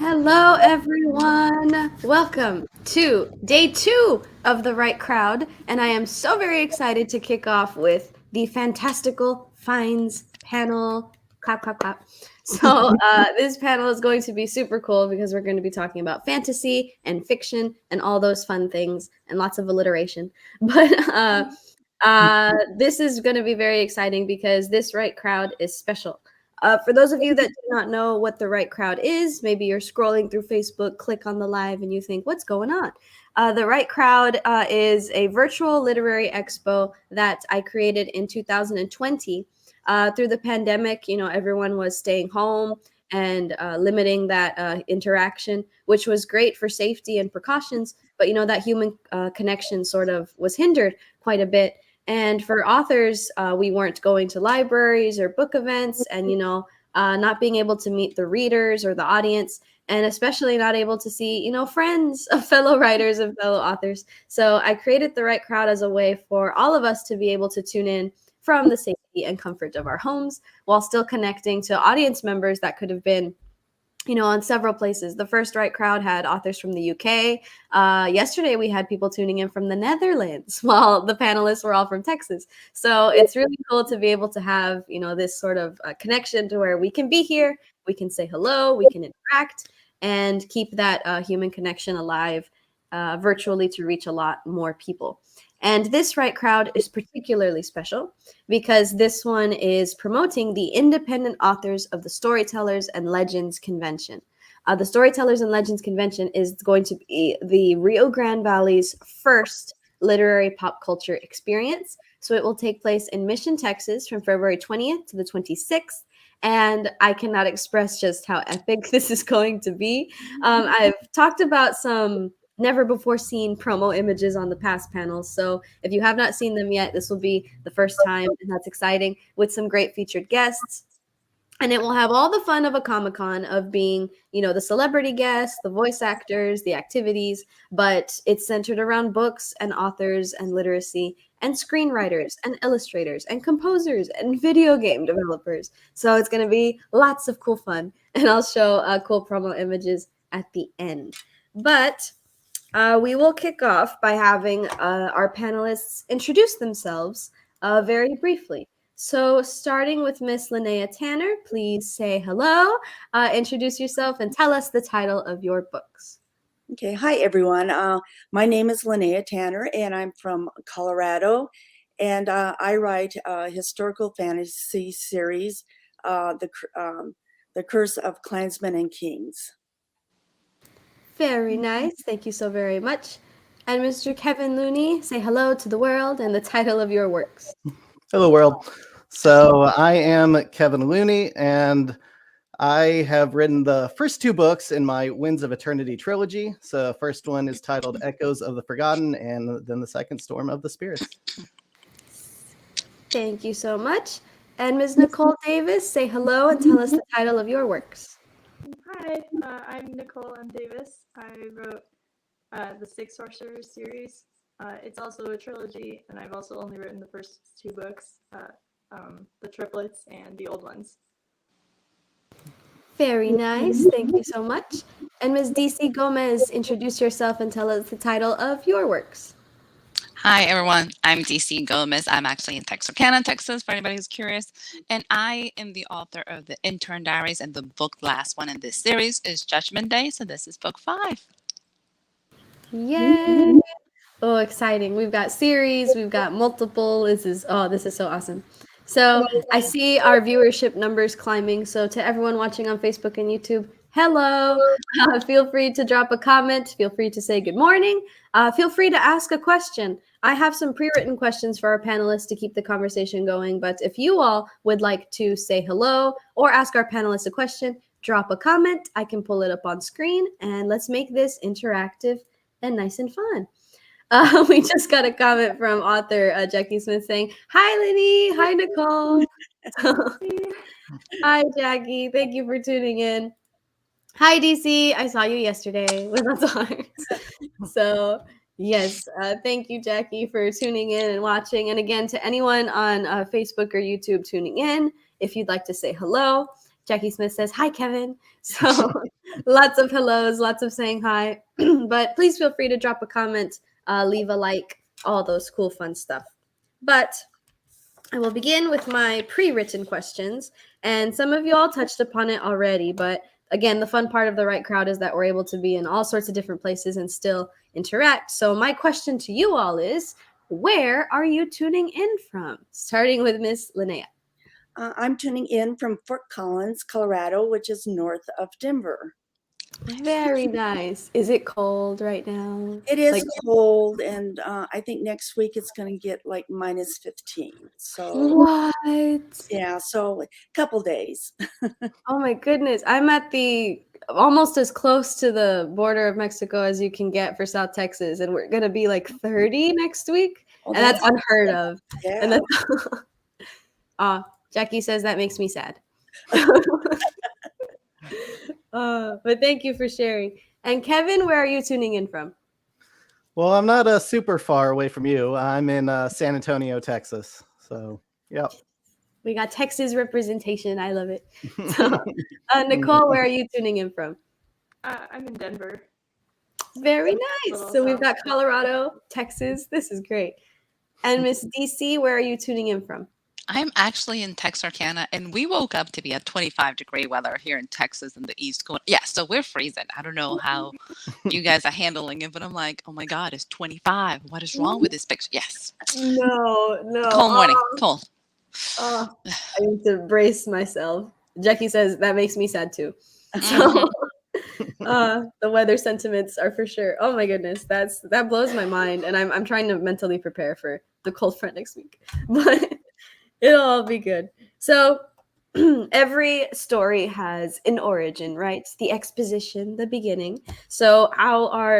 Hello, everyone. Welcome to day 2 of The Right Crowd. And I am so very excited to kick off with the Fantastical Finds panel. Clap, clap, clap. So, this panel is going to be super cool because we're going to be talking about fantasy and fiction and all those fun things and lots of alliteration. But this is going to be very exciting because this Right Crowd is special. For those of you that do not know what the Right Crowd is, maybe you're scrolling through Facebook, click on the live, and you think, what's going on? The Right Crowd is a virtual literary expo that I created in 2020. Through the pandemic, everyone was staying home and limiting that interaction, which was great for safety and precautions. But, that human connection sort of was hindered quite a bit. And for authors, we weren't going to libraries or book events and, not being able to meet the readers or the audience, and especially not able to see, friends of fellow writers and fellow authors. So I created the Right Crowd as a way for all of us to be able to tune in from the safety and comfort of our homes while still connecting to audience members that could have been on several places. The first Right Crowd had authors from the UK. Yesterday, we had people tuning in from the Netherlands, while the panelists were all from Texas. So it's really cool to be able to have, this sort of connection to where we can be here, we can say hello, we can interact, and keep that human connection alive virtually to reach a lot more people. And this Right Crowd is particularly special because this one is promoting the independent authors of the Storytellers and Legends Convention. The Storytellers and Legends Convention is going to be the Rio Grande Valley's first literary pop culture experience. So it will take place in Mission, Texas from February 20th to the 26th. And I cannot express just how epic this is going to be. I've talked about some never before seen promo images on the past panels. So if you have not seen them yet, this will be the first time, and that's exciting, with some great featured guests. And it will have all the fun of a Comic-Con of being, the celebrity guests, the voice actors, the activities, but it's centered around books and authors and literacy and screenwriters and illustrators and composers and video game developers. So it's going to be lots of cool fun. And I'll show cool promo images at the end. But we will kick off by having our panelists introduce themselves very briefly. So starting with Miss Linnea Tanner, please say hello, introduce yourself, and tell us the title of your books. Okay, hi everyone. My name is Linnea Tanner, and I'm from Colorado, and I write a historical fantasy series, The Curse of Clansmen and Kings. Very nice. Thank you so very much. And Mr. Kevin Looney, say hello to the world and the title of your works. Hello, world. So I am Kevin Looney, and I have written the first 2 books in my Winds of Eternity trilogy. So the first one is titled Echoes of the Forgotten, and then the second, Storm of the Spirits. Thank you so much. And Ms. Nicole Davis, say hello and tell us the title of your works. Hi, I'm Nicole M. Davis. I wrote the 6 Sorcerers series. It's also a trilogy, and I've also only written the first 2 books, the triplets and the old ones. Very nice. Thank you so much. And Ms. DC Gomez, introduce yourself and tell us the title of your works. Hi, everyone. I'm DC Gomez. I'm actually in Texarkana, Texas, for anybody who's curious. And I am the author of the Intern Diaries, and the last one in this series is Judgment Day. So this is book 5. Yay! Oh, exciting. We've got series, we've got multiple. This is so awesome. So I see our viewership numbers climbing. So to everyone watching on Facebook and YouTube, hello. Feel free to drop a comment. Feel free to say good morning. Feel free to ask a question. I have some pre-written questions for our panelists to keep the conversation going. But if you all would like to say hello or ask our panelists a question, drop a comment. I can pull it up on screen, and let's make this interactive and nice and fun. We just got a comment from author Jackie Smith saying, "Hi, Lenny. Hi, Nicole." Hi, Jackie. Thank you for tuning in. Hi, DC. I saw you yesterday with lots of hearts. So, yes, thank you, Jackie, for tuning in and watching. And again, to anyone on Facebook or YouTube tuning in, if you'd like to say hello, Jackie Smith says, "Hi, Kevin." So Lots of hellos, lots of saying hi. But please feel free to drop a comment, leave a like, all those cool, fun stuff. But I will begin with my pre-written questions. And some of you all touched upon it already. But again, the fun part of the right crowd is that we're able to be in all sorts of different places and still interact. So my question to you all is, where are you tuning in from? Starting with Miss Linnea. I'm tuning in from Fort Collins, Colorado, which is north of Denver. Very nice. Is it cold right now? It is Like, cold, and I think next week it's going to get like minus 15. So what? yeah, so a couple days. Oh my goodness. I'm at the almost as close to the border of Mexico as you can get for South Texas, and we're gonna be like 30 next week. Oh, And that's unheard of. And Yeah. that's Jackie says that makes me sad. But thank you for sharing. And Kevin, where are you tuning in from? Well, I'm not super far away from you. I'm in San Antonio, Texas. So, yep. We got Texas representation. I love it. So, Nicole, where are you tuning in from? I'm in Denver. Very nice. Little So we've south. got Colorado, Texas. This is great. And Miss DC, where are you tuning in from? I'm actually in Texarkana, and we woke up to be at 25-degree weather here in Texas in the East. So we're freezing. I don't know how you guys are handling it, but I'm like, oh my God, it's 25. What is wrong with this picture? Yes. No. Cold morning. Cold. I need to brace myself. Jackie says that makes me sad too. So the weather sentiments are for sure. Oh my goodness, that blows my mind, and I'm trying to mentally prepare for the cold front next week, but it'll all be good. So every story has an origin, right? The exposition, the beginning. So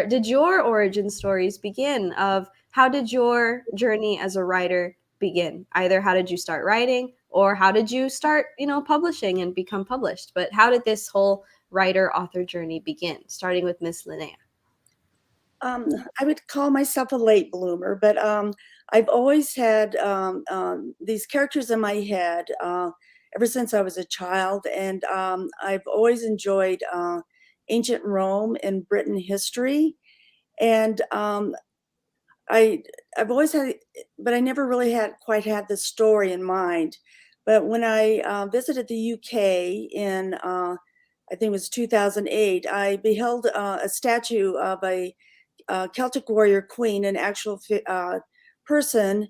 did your origin stories begin? Of how did your journey as a writer begin? Either how did you start writing, or how did you start, publishing and become published? But how did this whole writer author journey begin? Starting with Miss Linnea. I would call myself a late bloomer, but I've always had these characters in my head ever since I was a child, and I've always enjoyed ancient Rome and Britain history, and I've always had, but I never really quite had the story in mind. But when I visited the UK in I think it was 2008, I beheld a statue of a Celtic warrior queen, an actual person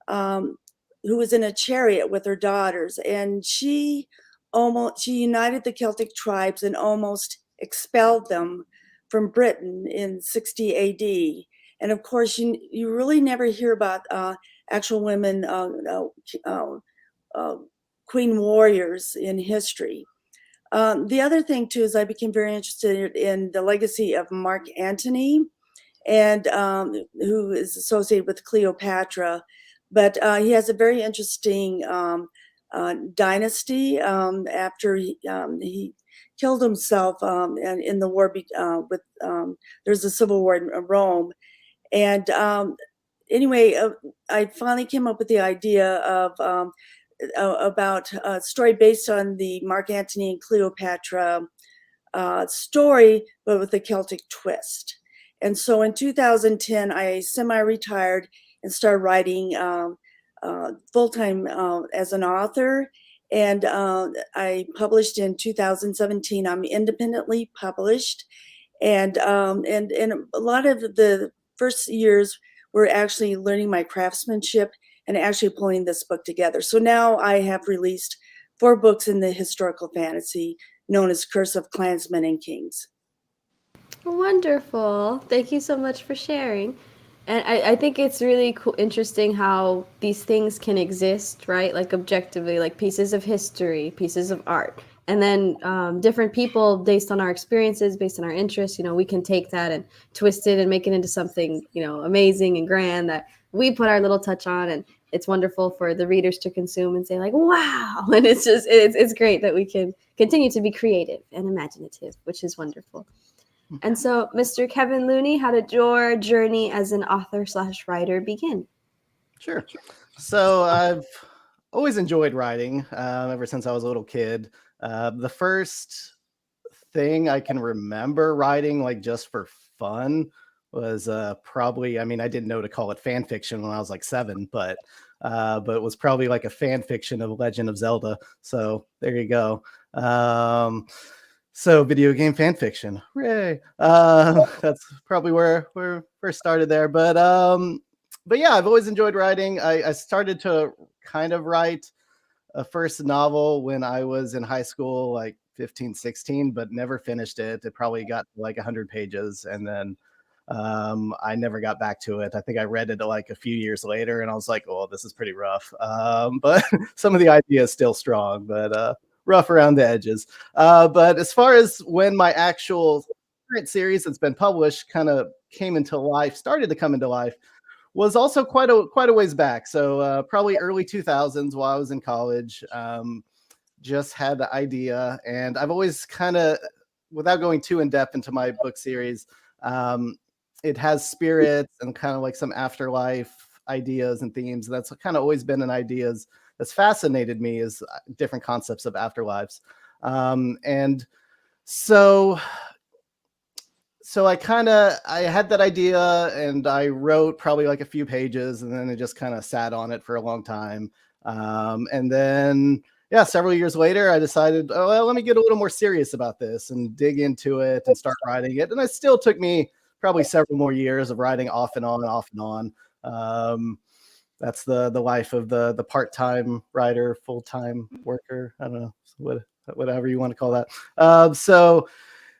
who was in a chariot with her daughters, and she united the Celtic tribes and almost expelled them from Britain in 60 AD. And of course, you really never hear about actual women queen warriors in history. The other thing too is I became very interested in the legacy of Mark Antony, and who is associated with Cleopatra, but he has a very interesting dynasty after he killed himself in the war with there's a civil war in Rome, and anyway, I finally came up with the idea of about a story based on the Mark Antony and Cleopatra story, but with a Celtic twist. And so in 2010, I semi-retired and started writing full-time as an author. And I published in 2017. I'm independently published. And a lot of the first years were actually learning my craftsmanship and actually pulling this book together. So now I have released 4 books in the historical fantasy known as Curse of Clansmen and Kings. Wonderful. Thank you so much for sharing. And I think it's really interesting how these things can exist, right? Like objectively, like pieces of history, pieces of art. And then different people, based on our experiences, based on our interests, we can take that and twist it and make it into something, amazing and grand that we put our little touch on. And it's wonderful for the readers to consume and say like, wow. And it's great that we can continue to be creative and imaginative, which is wonderful. And so, Mr. Kevin Looney, how did your journey as an author/writer begin? Sure. So I've always enjoyed writing ever since I was a little kid. The first thing I can remember writing, like just for fun, was probably, I mean, I didn't know to call it fan fiction when I was like 7, but it was probably like a fan fiction of Legend of Zelda. So there you go. So video game fan fiction, hooray! That's probably where we first started there. But yeah, I've always enjoyed writing. I started to kind of write a first novel when I was in high school, like 15, 16, but never finished it. It probably got like 100 pages, and then I never got back to it. I think I read it like a few years later, and I was like, "Oh, this is pretty rough." But some of the idea is still strong, but rough around the edges. But as far as when my actual current series that's been published kind of came into life, started to come into life, was also quite a ways back. So probably early 2000s while I was in college. Just had the idea, and I've always kind of, without going too in depth into my book series, it has spirits and kind of like some afterlife ideas and themes. And that's kind of always been an idea that's fascinated me, is different concepts of afterlives. And so I had that idea, and I wrote probably like a few pages, and then I just kind of sat on it for a long time. And then, yeah, several years later, I decided, oh, well, let me get a little more serious about this and dig into it and start writing it. And it still took me probably several more years of writing off and on and off and on. That's the life of the part-time writer, full-time worker. I don't know, whatever you want to call that. So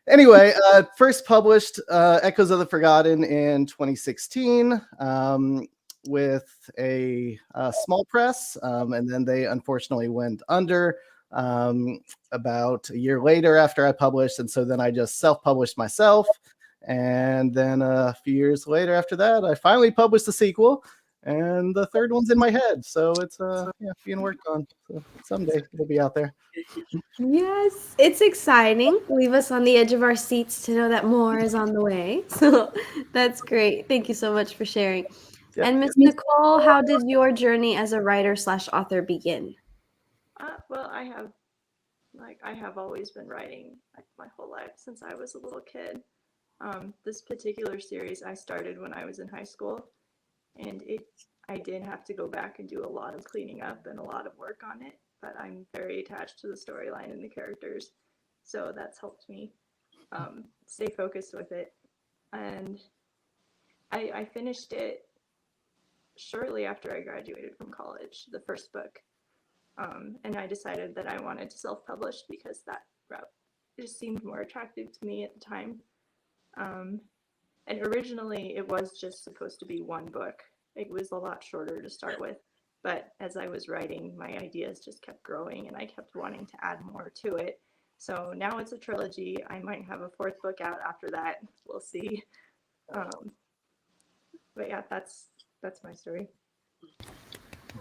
anyway, first published Echoes of the Forgotten in 2016 with a small press, and then they unfortunately went under about a year later after I published, and so then I just self-published myself. And then a few years later after that, I finally published the sequel, and the third one's in my head. So it's being worked on. So someday it'll be out there. Yes, it's exciting. Leave us on the edge of our seats to know that more is on the way. So that's great. Thank you so much for sharing. Yeah. And Miss Nicole, how did your journey as a writer/author begin? Well, I have always been writing like my whole life since I was a little kid. This particular series I started when I was in high school, and I did have to go back and do a lot of cleaning up and a lot of work on it, but I'm very attached to the storyline and the characters, so that's helped me stay focused with it. And I finished it shortly after I graduated from college, the first book, and I decided that I wanted to self-publish because that route just seemed more attractive to me at the time. And originally it was just supposed to be one book. It was a lot shorter to start with, but as I was writing, my ideas just kept growing and I kept wanting to add more to it. So now it's a trilogy. I might have a fourth book out after that. We'll see. But yeah, that's my story.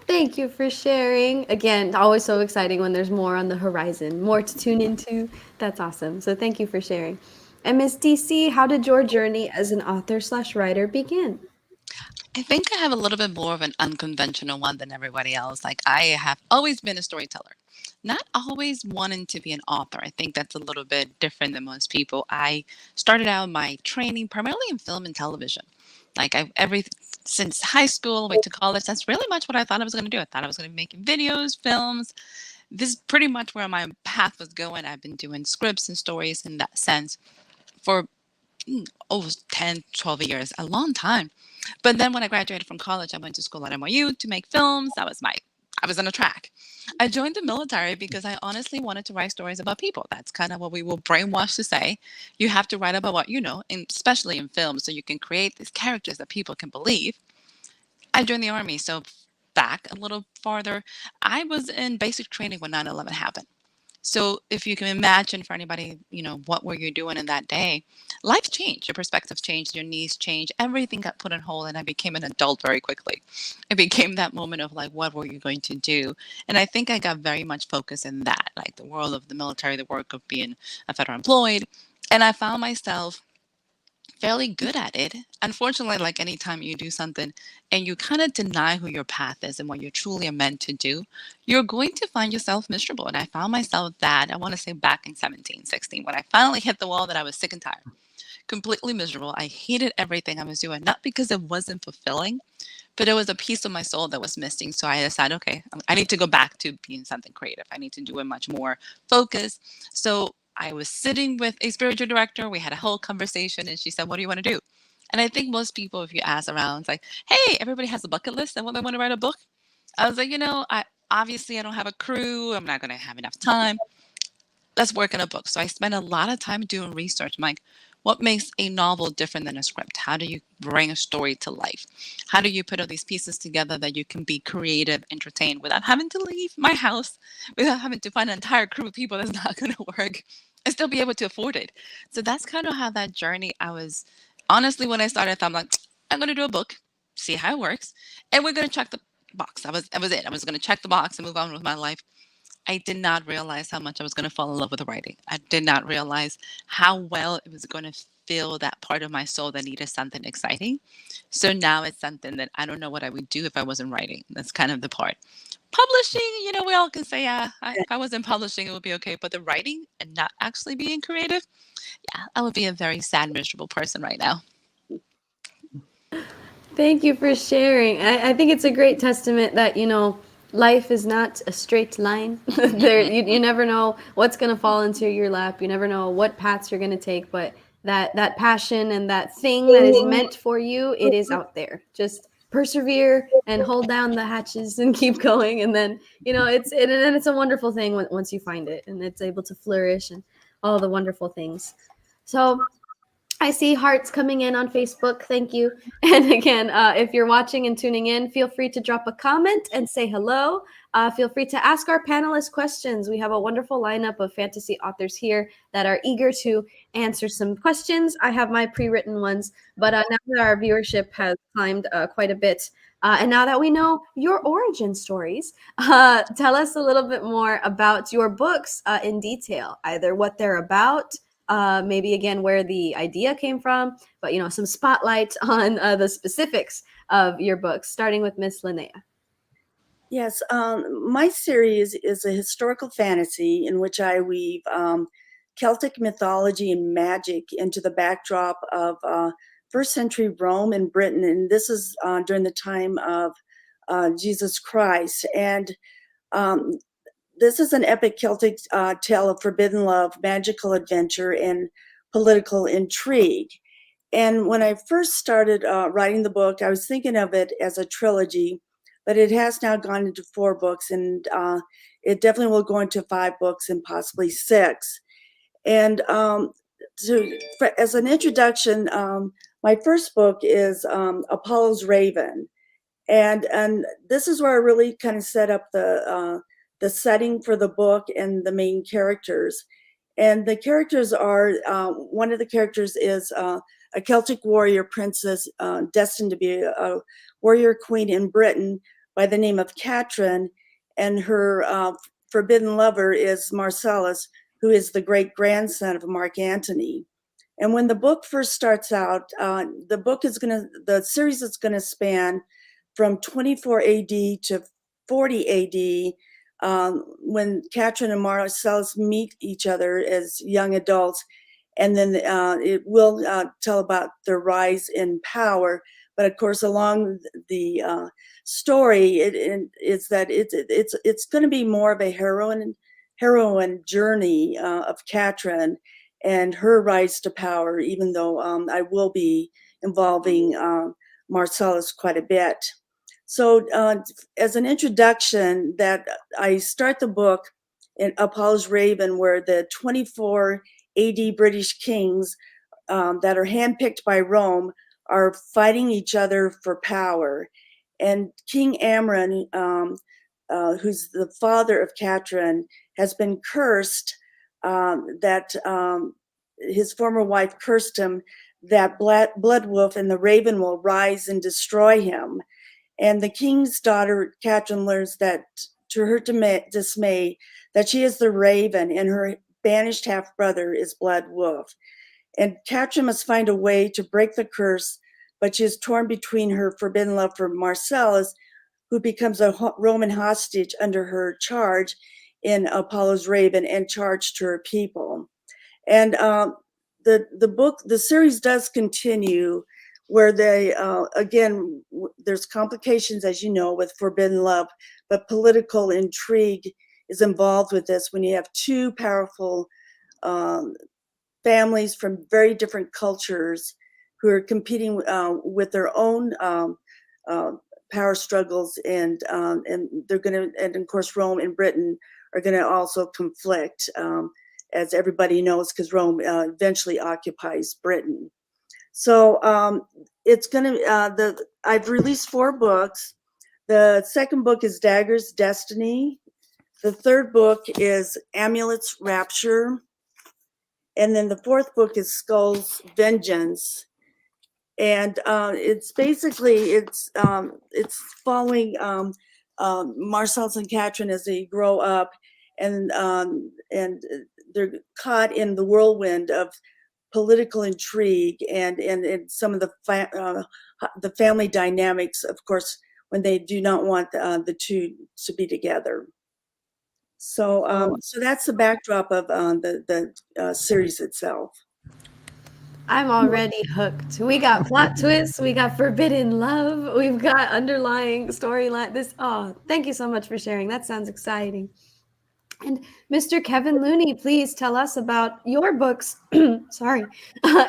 Thank you for sharing. Again, always so exciting when there's more on the horizon, more to tune into. That's awesome. So thank you for sharing. And Miss DC, how did your journey as an author/writer begin? I think I have a little bit more of an unconventional one than everybody else. Like, I have always been a storyteller, not always wanting to be an author. I think that's a little bit different than most people. I started out my training primarily in film and television. Like, since high school, went to college, that's really much what I thought I was going to do. I thought I was going to be making videos, films. This is pretty much where my path was going. I've been doing scripts and stories in that sense for over 10, 12 years, a long time. But then when I graduated from college, I went to school at NYU to make films. I was on a track. I joined the military because I honestly wanted to write stories about people. That's kind of what we were brainwashed to say. You have to write about what you know, and especially in film, so you can create these characters that people can believe. I joined the Army. So back a little farther, I was in basic training when 9/11 happened. So if you can imagine, for anybody, what were you doing in that day? Life changed, your perspectives changed, your needs changed, everything got put on hold, and I became an adult very quickly. It became that moment of like, what were you going to do? And I think I got very much focused in that, like the world of the military, the work of being a federal employed. And I found myself fairly good at it. Unfortunately, like anytime you do something and you kind of deny who your path is and what you truly are meant to do, you're going to find yourself miserable. And I found myself that, I want to say back in 17, 16, when I finally hit the wall that I was sick and tired, completely miserable. I hated everything I was doing, not because it wasn't fulfilling, but it was a piece of my soul that was missing. So I decided, okay, I need to go back to being something creative. I need to do it much more focused. So I was sitting with a spiritual director. We had a whole conversation, and she said, "What do you want to do?" And I think most people, if you ask around, it's like, "Hey, everybody has a bucket list and what they want to write a book." I was like, I obviously I don't have a crew. I'm not going to have enough time. Let's work on a book. So I spent a lot of time doing research. I'm like, what makes a novel different than a script? How do you bring a story to life? How do you put all these pieces together that you can be creative, entertained without having to leave my house, without having to find an entire crew of people that's not going to work and still be able to afford it? So that's kind of how that journey, I was honestly, when I started, I thought, I'm like, I'm going to do a book, see how it works, and we're going to check the box. That was it. I was going to check the box and move on with my life. I did not realize how much I was going to fall in love with writing. I did not realize how well it was going to fill that part of my soul that needed something exciting. So now it's something that I don't know what I would do if I wasn't writing. That's kind of the part. Publishing, we all can say, yeah, if I wasn't publishing, it would be okay. But the writing and not actually being creative, yeah, I would be a very sad, miserable person right now. Thank you for sharing. I think it's a great testament that, life is not a straight line. You never know what's going to fall into your lap. You never know what paths you're going to take, but that passion and that thing that is meant for you, it is out there. Just persevere and hold down the hatches and keep going. And then, it's a wonderful thing once you find it and it's able to flourish and all the wonderful things. So I see hearts coming in on Facebook. Thank you. And again, if you're watching and tuning in, feel free to drop a comment and say hello. Feel free to ask our panelists questions. We have a wonderful lineup of fantasy authors here that are eager to answer some questions. I have my pre-written ones, but now that our viewership has climbed quite a bit, and now that we know your origin stories, tell us a little bit more about your books in detail, either what they're about, maybe again where the idea came from, but some spotlight on the specifics of your books, starting with Miss Linnea. Yes, my series is a historical fantasy in which I weave Celtic mythology and magic into the backdrop of first century Rome and Britain, and this is during the time of Jesus Christ. And this is an epic Celtic tale of forbidden love, magical adventure, and political intrigue. And when I first started writing the book, I was thinking of it as a trilogy, but it has now gone into 4 books, and it definitely will go into 5 books and possibly 6. And as an introduction, my first book is Apollo's Raven. And this is where I really kind of set up the setting for the book and the main characters. And the characters are, one of the characters is a Celtic warrior princess destined to be a warrior queen in Britain by the name of Katelynn, and her forbidden lover is Marcellus, who is the great grandson of Mark Antony. And when the book first starts out, the series is gonna span from 24 AD to 40 AD, when Katelynn and Marcellus meet each other as young adults. And then it will tell about their rise in power. But of course, along the story, it's going to be more of a heroine journey of Katelynn and her rise to power, even though I will be involving Marcellus quite a bit. So as an introduction, that I start the book in Apollo's Raven, where the 24 AD British kings that are handpicked by Rome are fighting each other for power. And King Amron, who's the father of Katelynn, has been cursed, his former wife cursed him, that Blood Wolf and the Raven will rise and destroy him. And the king's daughter, Katelynn, learns that, to her dismay, that she is the Raven and her banished half-brother is Blood Wolf. And Katelynn must find a way to break the curse, but she is torn between her forbidden love for Marcellus, who becomes a Roman hostage under her charge in Apollo's Raven and charged to her people. And the series does continue, where they, again, there's complications, as you know, with forbidden love, but political intrigue is involved with this when you have two powerful families from very different cultures who are competing with their own power struggles, and they're going to, and of course Rome and Britain are going to also conflict, as everybody knows, because Rome eventually occupies Britain. So it's going to, I've released 4 books. The second book is Dagger's Destiny. The third book is Amulet's Rapture. And then the fourth book is Skull's Vengeance. And it's basically, it's following Marcellus and Katelynn as they grow up, and they're caught in the whirlwind of political intrigue and some of the family dynamics, of course, when they do not want the two to be together. So so that's the backdrop of the series itself. I'm already hooked. We got plot twists, we got forbidden love, we've got underlying storyline. Thank you so much for sharing. That sounds exciting. And Mr. Kevin Looney, please tell us about your books, sorry,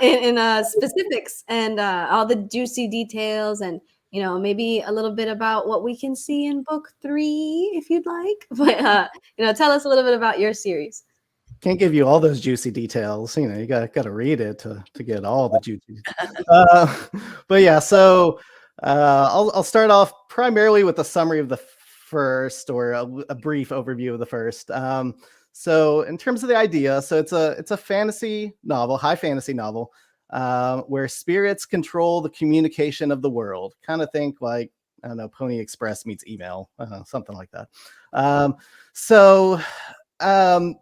in specifics and all the juicy details, and maybe a little bit about what we can see in book 3 if you'd like. But tell us a little bit about your series. Can't give you all those juicy details. You got to read it to get all the juicy. But yeah, so I'll start off primarily with a summary of the first, or a brief overview of the first. So in terms of the idea, so it's a fantasy novel, high fantasy novel, where spirits control the communication of the world. Kind of think like, I don't know, Pony Express meets email, something like that.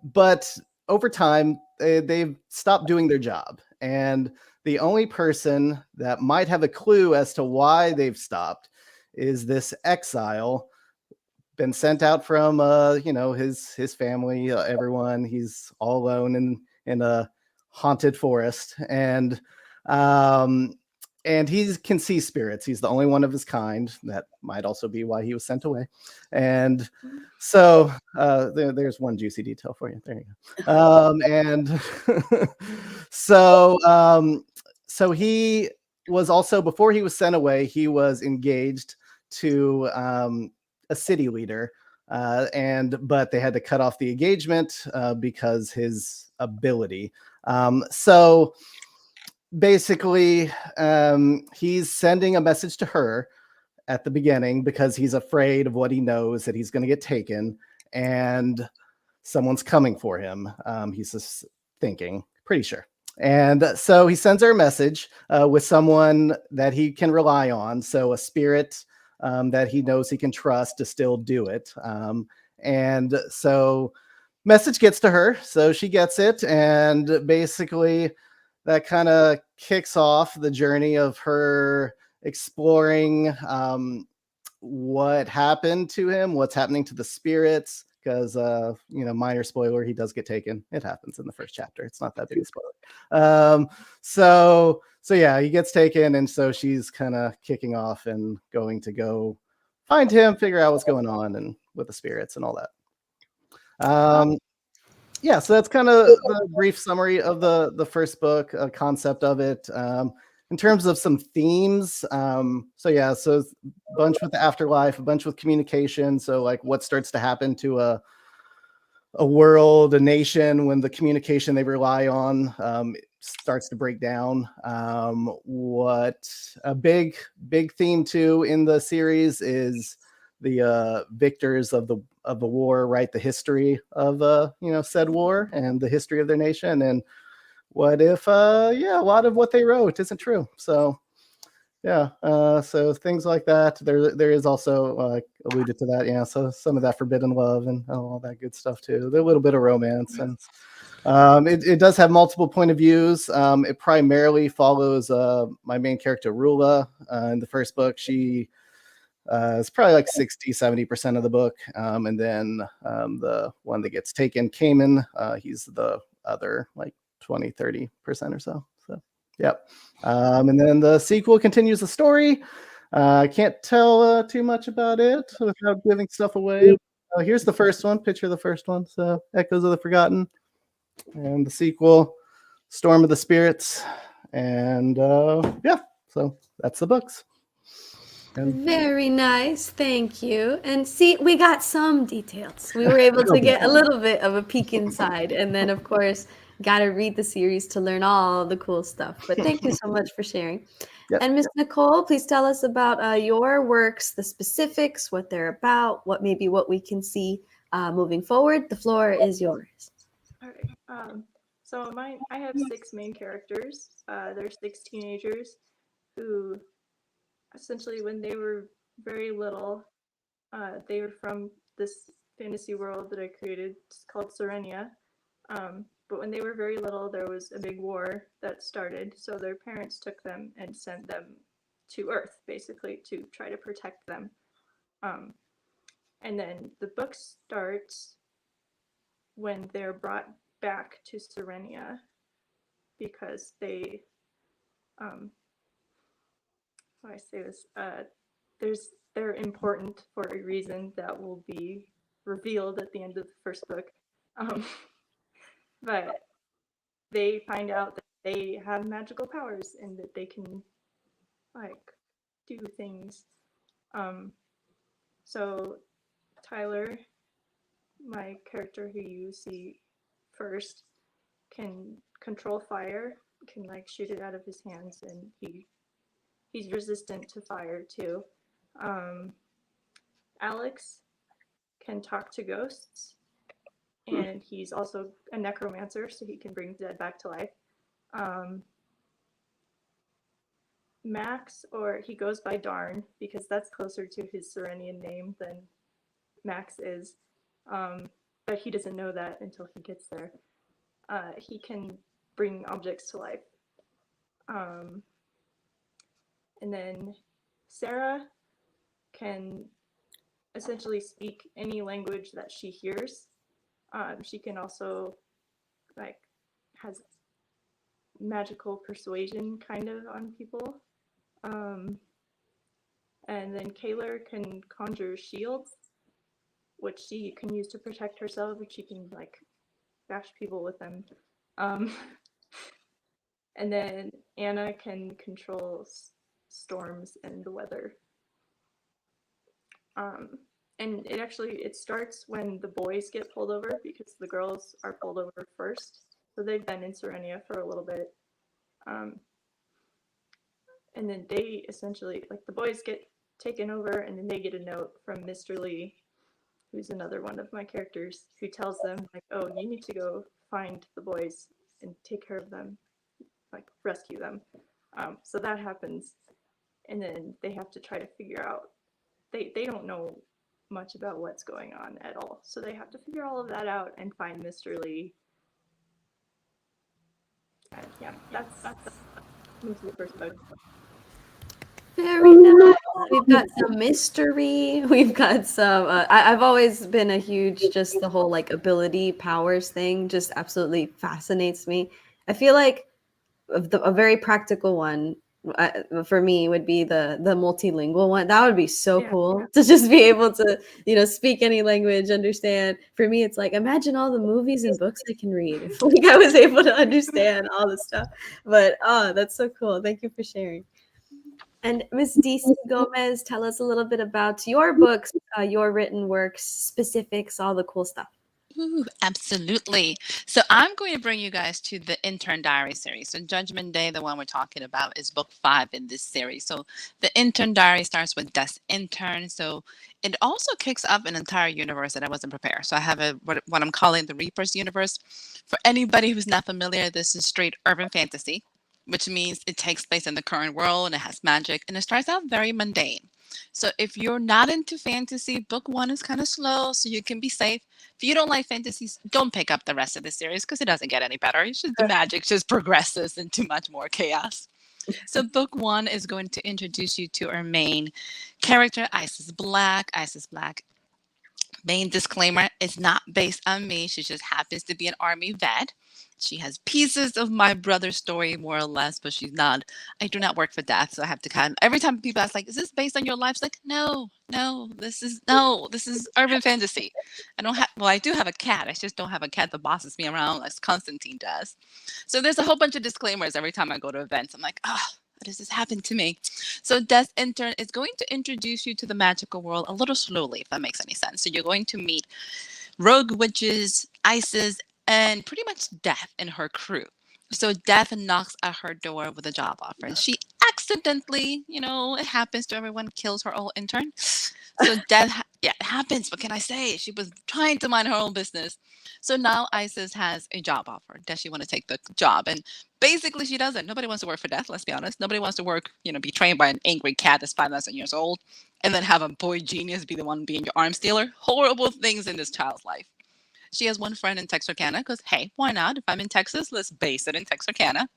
But over time, they've stopped doing their job. And the only person that might have a clue as to why they've stopped is this exile, been sent out from, his family, everyone. He's all alone in a haunted forest. And he can see spirits. He's the only one of his kind. That might also be why he was sent away. And so there's one juicy detail for you. There you go. And so he was also, before he was sent away, he was engaged to a city leader. But they had to cut off the engagement because his ability. So basically, he's sending a message to her at the beginning because he's afraid of what he knows, that he's going to get taken and someone's coming for him. He's just thinking, pretty sure. And so he sends her a message with someone that he can rely on. So a spirit that he knows he can trust to still do it. And so message gets to her. So she gets it. And basically, that kind of kicks off the journey of her exploring what happened to him, what's happening to the spirits, because minor spoiler, he does get taken. It happens in the first chapter. It's not that big a spoiler. So yeah, he gets taken, and so she's kind of kicking off and going to go find him, figure out what's going on, and with the spirits and all that. Yeah, so that's kind of the brief summary of the first book, concept of it. In terms of some themes, so a bunch with the afterlife, a bunch with communication. So like what starts to happen to a world, a nation, when the communication they rely on starts to break down. What a big theme too in the series is the victors of the war, right? The history of said war and the history of their nation, and what if a lot of what they wrote isn't true. So so things like that. There is also alluded to that, so some of that forbidden love and all that good stuff too. A little bit of romance, and It does have multiple point of views. It primarily follows my main character, Rula. In the first book, she is probably like 60-70% of the book. And then the one that gets taken, Cayman, he's the other like 20-30% or so. So, yep. And then the sequel continues the story. I can't tell too much about it without giving stuff away. Here's the first one. Picture the first one. So, Echoes of the Forgotten. And the sequel, Storm of the Spirits. And yeah, so that's the books. And Very nice, thank you. And see, we got some details. We were able to get a little bit of a peek inside, and then of course, got to read the series to learn all the cool stuff. But thank you so much for sharing. Yep. And Miss Nicole, please tell us about your works, the specifics, what they're about, what we can see moving forward. The floor is yours. All right. So I have 6 main characters. They're 6 teenagers who, essentially, when they were very little, they were from this fantasy world that I created. It's called Serenia. But when they were very little, there was a big war that started. So their parents took them and sent them to Earth, basically, to try to protect them. And then the book starts when they're brought back to Serenia because they, how do I say this? They're important for a reason that will be revealed at the end of the first book. But they find out that they have magical powers and that they can, like, do things. So Tyler, my character who you see first, can control fire, can like shoot it out of his hands, and he's resistant to fire too. Alex can talk to ghosts, and he's also a necromancer, so he can bring the dead back to life. Max, or he goes by Darn because that's closer to his Serenian name than Max is, but he doesn't know that until he gets there. He can bring objects to life. And then Sarah can essentially speak any language that she hears. She can also, like, has magical persuasion kind of on people. And then Kayla can conjure shields, which she can use to protect herself, which she can like bash people with them. And then Anna can control storms and the weather. And it starts when the boys get pulled over because the girls are pulled over first. So they've been in Serenia for a little bit. And then they essentially, like, the boys get taken over, and then they get a note from Mr. Lee, who's another one of my characters, who tells them, like, oh, you need to go find the boys and take care of them, like, rescue them. So that happens, and then they have to try to figure out, they don't know much about what's going on at all, so they have to figure all of that out and find Mr. Lee. And yeah, that's the first book. Very nice. We've got some mystery. We've got some. I've always been a huge, just the whole like ability powers thing just absolutely fascinates me. I feel like a very practical one for me would be the multilingual one. That would be so cool to just be able to speak any language, understand. For me, it's like, imagine all the movies and books I can read if like I was able to understand all the stuff. But that's so cool. Thank you for sharing. And Miss DC Gomez, tell us a little bit about your books, your written works, specifics, all the cool stuff. Ooh, absolutely. So I'm going to bring you guys to the Intern Diary series. So Judgment Day, the one we're talking about, is book 5 in this series. So the Intern Diary starts with Das Intern. So it also kicks up an entire universe that I wasn't prepared. So I have what I'm calling the Reapers universe. For anybody who's not familiar, this is straight urban fantasy, which means it takes place in the current world and it has magic, and it starts out very mundane. So if you're not into fantasy, book 1 is kind of slow, so you can be safe. If you don't like fantasies, don't pick up the rest of the series because it doesn't get any better. It's just the magic just progresses into much more chaos. So book 1 is going to introduce you to our main character, Isis Black. Isis Black, main disclaimer, it's not based on me. She just happens to be an army vet. She has pieces of my brother's story, more or less, but she's not. I do not work for death, so I have to kind of, every time people ask, like, is this based on your life? It's like, no, this is urban fantasy. I do have a cat. I just don't have a cat that bosses me around as Constantine does. So there's a whole bunch of disclaimers every time I go to events. I'm like, what does this happen to me? So Death Intern is going to introduce you to the magical world a little slowly, if that makes any sense. So you're going to meet rogue witches, Isis, and pretty much Death and her crew. So Death knocks at her door with a job offer, and she accidentally, it happens to everyone, kills her old intern. So Death, it happens. What can I say? She was trying to mind her own business. So now Isis has a job offer. Does she want to take the job? And basically she doesn't. Nobody wants to work for Death, let's be honest. Nobody wants to work, be trained by an angry cat that's 5,000 years old, and then have a boy genius be the one being your arms dealer. Horrible things in this child's life. She has one friend in Texarkana because, hey, why not? If I'm in Texas, let's base it in Texarkana.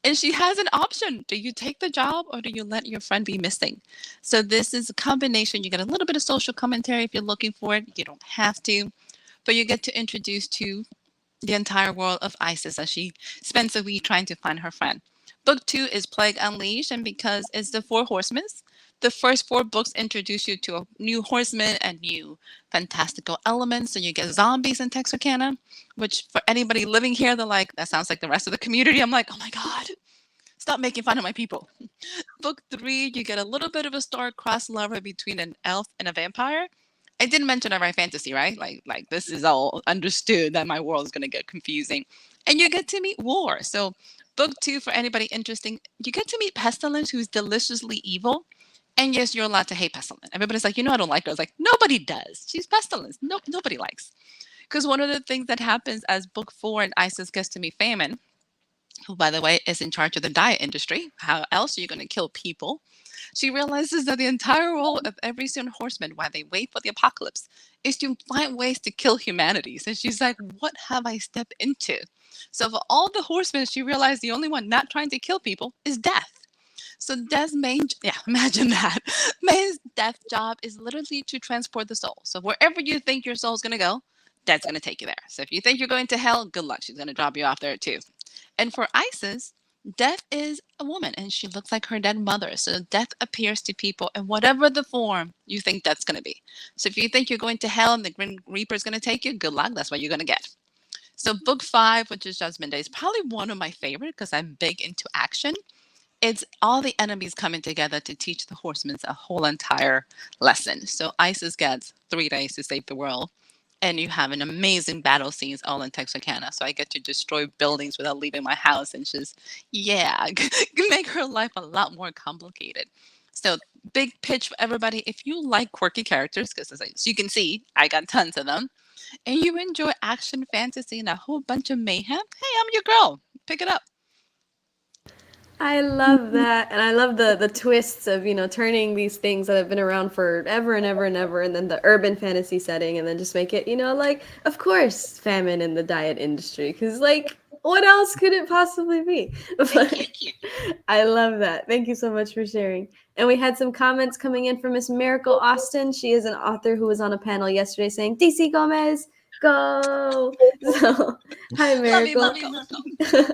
And she has an option. Do you take the job or do you let your friend be missing? So this is a combination. You get a little bit of social commentary if you're looking for it. You don't have to, but you get to introduce to the entire world of Isis as she spends a week trying to find her friend. Book 2 is Plague Unleashed, and because it's the 4 horsemen, the first 4 books introduce you to a new horseman and new fantastical elements. So you get zombies in Texarkana, which for anybody living here, they're like, that sounds like the rest of the community. I'm like, oh my God, stop making fun of my people. Book 3, you get a little bit of a star-crossed lover between an elf and a vampire. I didn't mention I write fantasy, right? Like this is all understood that my world is going to get confusing. And you get to meet war. So book 2, for anybody interesting, you get to meet Pestilence, who's deliciously evil. And yes, you're allowed to hate Pestilence. Everybody's like, I don't like her. I was like, nobody does. She's Pestilence. Nobody likes. Because one of the things that happens as book 4 and Isis gets to meet Famine, who, by the way, is in charge of the diet industry. How else are you going to kill people? She realizes that the entire role of every single horseman, while they wait for the apocalypse, is to find ways to kill humanity. So she's like, what have I stepped into? So for all the horsemen, she realized the only one not trying to kill people is Death. So Death's imagine that. Main Death job is literally to transport the soul. So wherever you think your soul's going to go, Death's going to take you there. So if you think you're going to hell, good luck. She's going to drop you off there too. And for Isis, Death is a woman and she looks like her dead mother. So Death appears to people in whatever the form you think Death's going to be. So if you think you're going to hell and the Grim Reaper is going to take you, good luck. That's what you're going to get. So book 5, which is Judgment Day, is probably one of my favorite because I'm big into action. It's all the enemies coming together to teach the horsemen a whole entire lesson. So Isis gets 3 days to save the world. And you have an amazing battle scenes all in Texarkana. So I get to destroy buildings without leaving my house and just, make her life a lot more complicated. So big pitch for everybody. If you like quirky characters, because as you can see, I got tons of them, and you enjoy action, fantasy, and a whole bunch of mayhem, hey, I'm your girl. Pick it up. I love that. And I love the twists of, turning these things that have been around forever and ever and ever, and then the urban fantasy setting, and then just make it, of course, famine in the diet industry. Because, what else could it possibly be? I love that. Thank you so much for sharing. And we had some comments coming in from Miss Miracle Austin. She is an author who was on a panel yesterday saying, DC Gomez, go. So, hi, Miracle. Love you.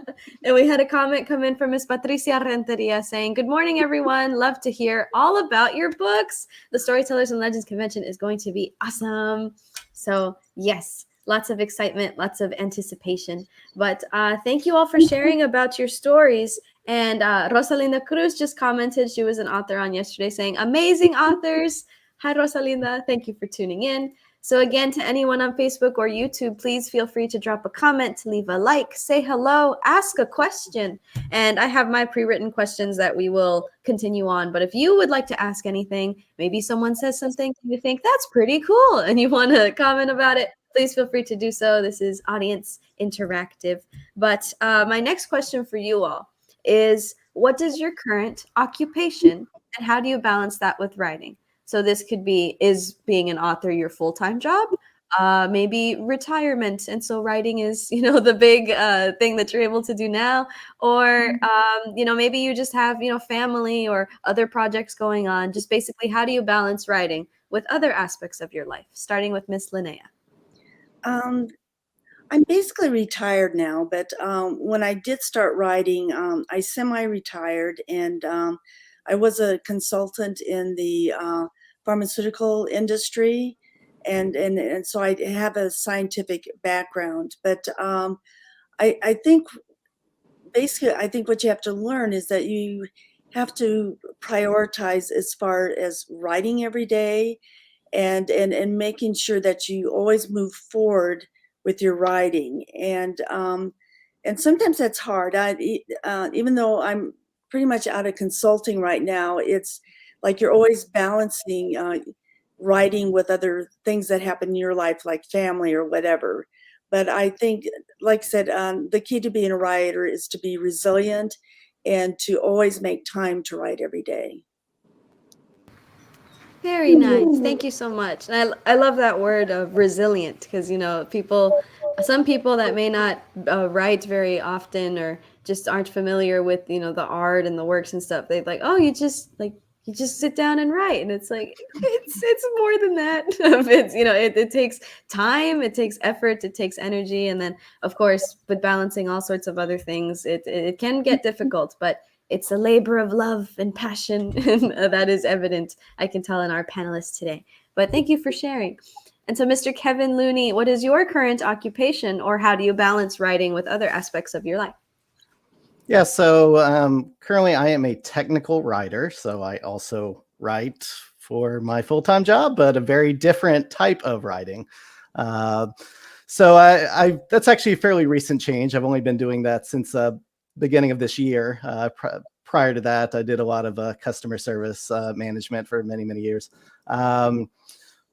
And we had a comment come in from Miss Patricia Rentería saying, good morning, everyone. Love to hear all about your books. The Storytellers and Legends Convention is going to be awesome. So, yes, lots of excitement, lots of anticipation. But thank you all for sharing about your stories. And Rosalinda Cruz just commented. She was an author on yesterday saying, amazing authors. Hi, Rosalinda. Thank you for tuning in. So again, to anyone on Facebook or YouTube, please feel free to drop a comment, to leave a like, say hello, ask a question. And I have my pre-written questions that we will continue on. But if you would like to ask anything, maybe someone says something you think that's pretty cool and you want to comment about it, please feel free to do so. This is audience interactive. But my next question for you all is, what does your current occupation And how do you balance that with writing? So this could be, is being an author your full-time job? Maybe retirement, and so writing is, the big thing that you're able to do now, or maybe you just have, family or other projects going on. Just basically, how do you balance writing with other aspects of your life? Starting with Miss Linnea. I'm basically retired now, but when I did start writing, I semi-retired, and I was a consultant in the pharmaceutical industry, and so I have a scientific background. But I think basically, I think what you have to learn is that you have to prioritize as far as writing every day, and making sure that you always move forward with your writing. And sometimes that's hard. Even though I'm pretty much out of consulting right now, it's like you're always balancing writing with other things that happen in your life, like family or whatever. But I think, like I said, the key to being a writer is to be resilient and to always make time to write every day. Very nice. Thank you so much. And I love that word of resilient, because, some people that may not write very often, or just aren't familiar with, the art and the works and stuff, they're like, oh, you just sit down and write. And it's like, it's more than that. It takes time, it takes effort, it takes energy. And then, of course, with balancing all sorts of other things, it can get difficult, but it's a labor of love and passion, and that is evident, I can tell, in our panelists today. But thank you for sharing. And so, Mr. Kevin Looney, what is your current occupation, or how do you balance writing with other aspects of your life? Yeah, so currently I am a technical writer, so I also write for my full-time job, but a very different type of writing. So I that's actually a fairly recent change. I've only been doing that since beginning of this year. Prior to that, I did a lot of customer service management for many, many years.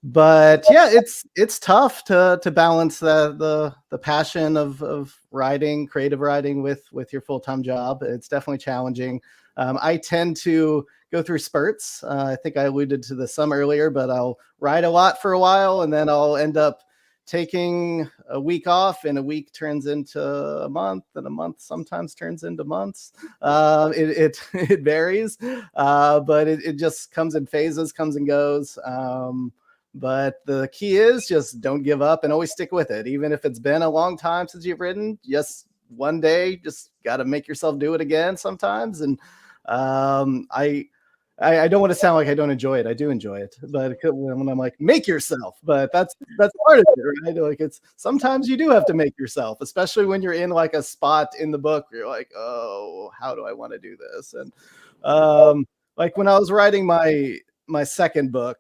But yeah, it's tough to balance the passion of writing, creative writing, with your full-time job. It's definitely challenging. I tend to go through spurts. I think I alluded to this some earlier, but I'll write a lot for a while, and then I'll end up taking a week off, and a week turns into a month, and a month sometimes turns into months. It varies, but it just comes in phases, comes and goes. But the key is just don't give up and always stick with it. Even if it's been a long time since you've written, just one day, just got to make yourself do it again sometimes. And I don't want to sound like I don't enjoy it. I do enjoy it, but when I'm like, make yourself, but that's part of it, right? Like, it's sometimes you do have to make yourself, especially when you're in like a spot in the book where you're like, oh, how do I want to do this? And like when I was writing my second book,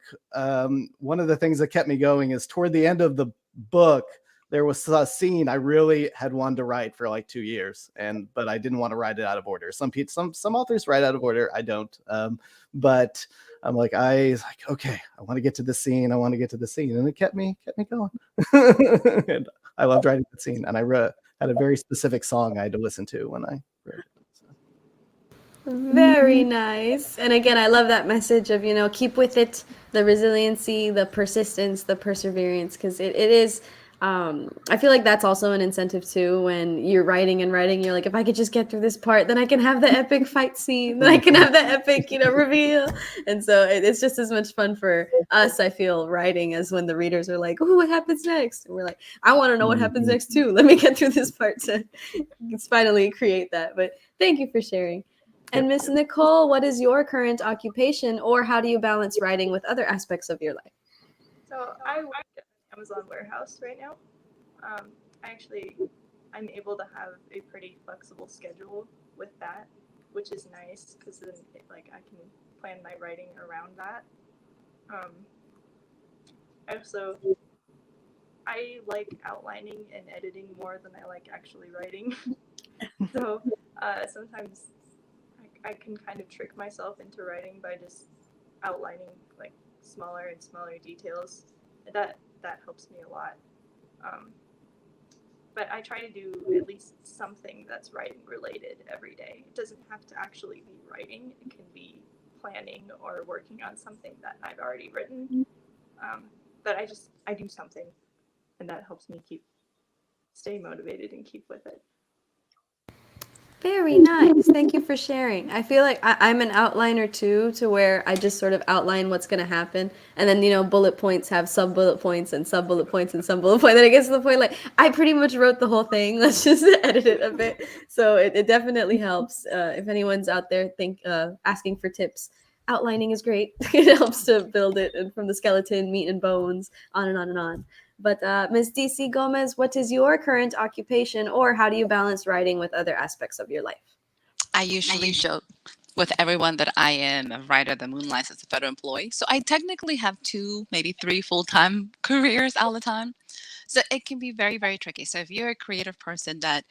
one of the things that kept me going is toward the end of the book, there was a scene I really had wanted to write for like 2 years, but I didn't want to write it out of order. Some authors write out of order. I don't. But I'm like, okay, I want to get to the scene. I want to get to the scene. And it kept me going. And I loved writing the scene. And I had a very specific song I had to listen to when I wrote it. Very nice. And again, I love that message of, keep with it, the resiliency, the persistence, the perseverance, because it is, I feel like that's also an incentive too. When you're writing, you're like, if I could just get through this part, then I can have the epic fight scene, then I can have the epic, reveal. And so it's just as much fun for us, I feel, writing, as when the readers are like, oh, what happens next? And we're like, I want to know what happens next too. Let me get through this part to finally create that. But thank you for sharing. And Miss Nicole, what is your current occupation, or how do you balance writing with other aspects of your life? So I work at Amazon warehouse right now. I'm able to have a pretty flexible schedule with that, which is nice, because then I can plan my writing around that. I like outlining and editing more than I like actually writing. So sometimes I can kind of trick myself into writing by just outlining like smaller and smaller details. That helps me a lot. But I try to do at least something that's writing related every day. It doesn't have to actually be writing. It can be planning or working on something that I've already written. But I do something, and that helps me stay motivated and keep with it. Very nice. Thank you for sharing. I feel like I'm an outliner too, to where I just sort of outline what's going to happen. And then, bullet points have sub bullet points and sub bullet points and sub bullet point. Then it gets to the point like, I pretty much wrote the whole thing. Let's just edit it a bit. So it definitely helps. If anyone's out there asking for tips, outlining is great. It helps to build it, and from the skeleton, meat and bones, on and on and on. But Ms. DC Gomez, what is your current occupation, or how do you balance writing with other aspects of your life? I usually joke with everyone that I am a writer that moonlights as a federal employee. So I technically have 2, maybe 3 full-time careers all the time. So it can be very, very tricky. So if you're a creative person that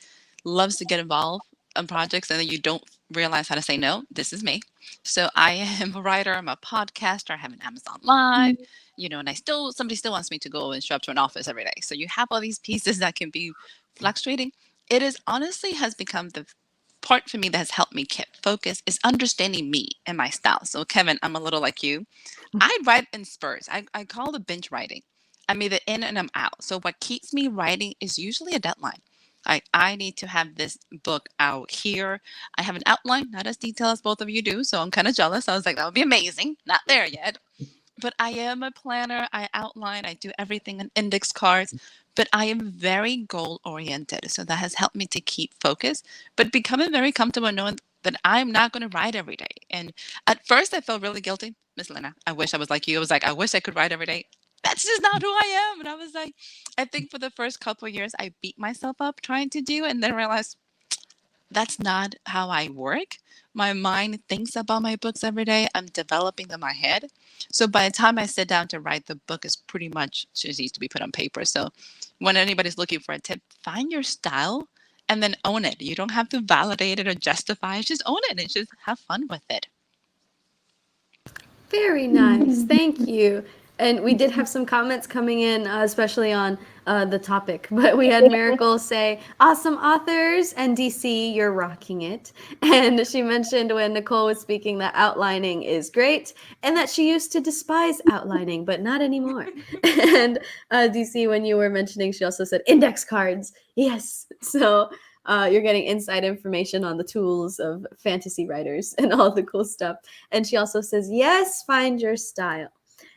loves to get involved in projects and then you don't realize how to say no, this is me. So I am a writer, I'm a podcaster, I have an Amazon Live, and somebody still wants me to go and show up to an office every day. So you have all these pieces that can be fluctuating. It is honestly has become the part for me that has helped me keep focus is understanding me and my style. So Kevin, I'm a little like you. I write in spurts. I call it binge writing. I'm either in and I'm out. So what keeps me writing is usually a deadline. I need to have this book out here. I have an outline, not as detailed as both of you do. So I'm kind of jealous. I was like, that would be amazing. Not there yet. But I am a planner. I outline. I do everything in index cards. But I am very goal oriented. So that has helped me to keep focus, but becoming very comfortable knowing that I'm not going to write every day. And at first I felt really guilty. Miss Lena, I wish I was like you. I was like, I wish I could write every day. That's just not who I am. And I was like, I think for the first couple of years, I beat myself up trying to do it, and then realized that's not how I work. My mind thinks about my books every day. I'm developing in my head. So by the time I sit down to write, the book is pretty much just needs to be put on paper. So when anybody's looking for a tip, find your style and then own it. You don't have to validate it or justify it. Just own it and just have fun with it. Very nice. Thank you. And we did have some comments coming in, especially on the topic. But we had Miracle say, awesome authors, and DC, you're rocking it. And she mentioned when Nicole was speaking that outlining is great and that she used to despise outlining, but not anymore. And DC, when you were mentioning, she also said index cards. Yes. So you're getting inside information on the tools of fantasy writers and all the cool stuff. And she also says, yes, find your style.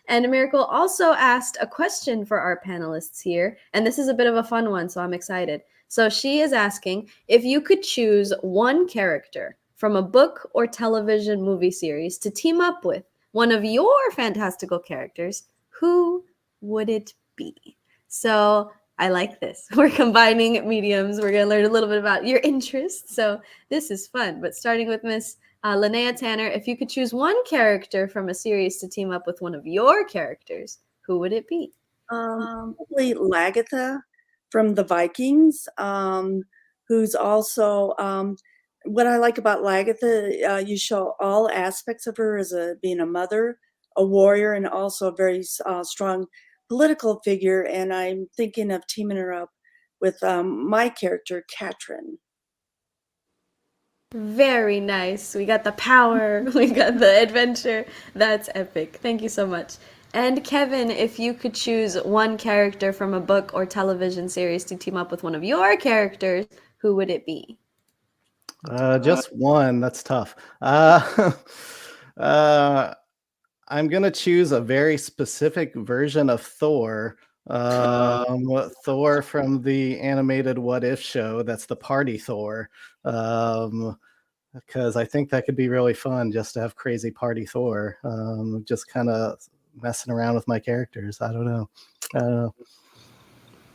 And Miracle also asked a question for our panelists here. And this is a bit of a fun one, so I'm excited. So she is asking, if you could choose one character from a book or television movie series to team up with one of your fantastical characters, who would it be? So I like this. We're combining mediums. We're going to learn a little bit about your interests. So this is fun. But starting with Miss Linnea Tanner, if you could choose one character from a series to team up with one of your characters, who would it be? Probably Lagatha from the Vikings, who's also, what I like about Lagatha, you show all aspects of her as being a mother, a warrior, and also a very strong political figure. And I'm thinking of teaming her up with my character, Katelynn. Very nice. We got the power. We got the adventure. That's epic. Thank you so much. And Kevin, if you could choose one character from a book or television series to team up with one of your characters, who would it be? Just one. That's tough. I'm gonna choose a very specific version of Thor. Thor from the animated What If show. That's the party Thor. Because I think that could be really fun just to have crazy party Thor. Just kind of messing around with my characters. I don't know.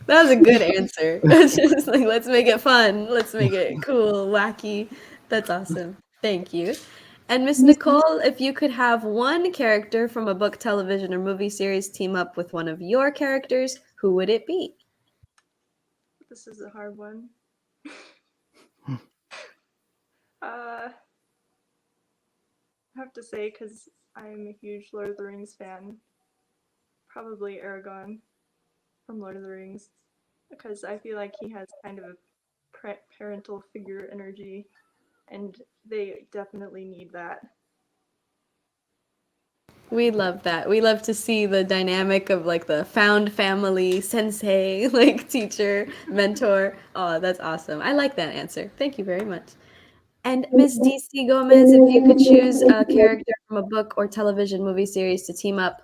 That was a good answer. It's just like, let's make it fun. Let's make it cool, wacky. That's awesome. Thank you. And Miss Nicole, if you could have one character from a book, television, or movie series team up with one of your characters, who would it be? This is a hard one. I have to say, because I'm a huge Lord of the Rings fan, probably Aragorn from Lord of the Rings, because I feel like he has kind of a parental figure energy, and they definitely need that. We love that. We love to see the dynamic of like the found family sensei, like teacher, mentor. Oh, that's awesome. I like that answer. Thank you very much. And Miss DC Gomez, if you could choose a character from a book or television movie series to team up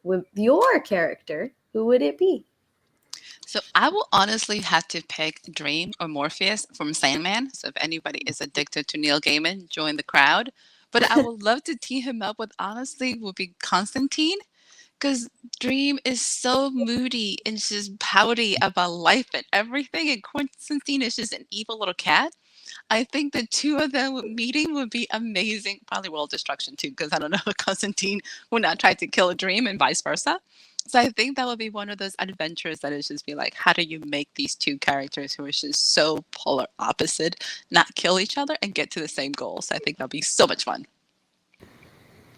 with your character, who would it be? So I will honestly have to pick Dream or Morpheus from Sandman. So if anybody is addicted to Neil Gaiman, join the crowd. But I would love to team him up with, honestly, would be Constantine. Because Dream is so moody and just pouty about life and everything. And Constantine is just an evil little cat. I think the two of them meeting would be amazing. Probably world destruction too, because I don't know if Constantine would not try to kill a Dream and vice versa. So I think that would be one of those adventures that is just be like, how do you make these two characters who are just so polar opposite not kill each other and get to the same goal? So I think that'll be so much fun.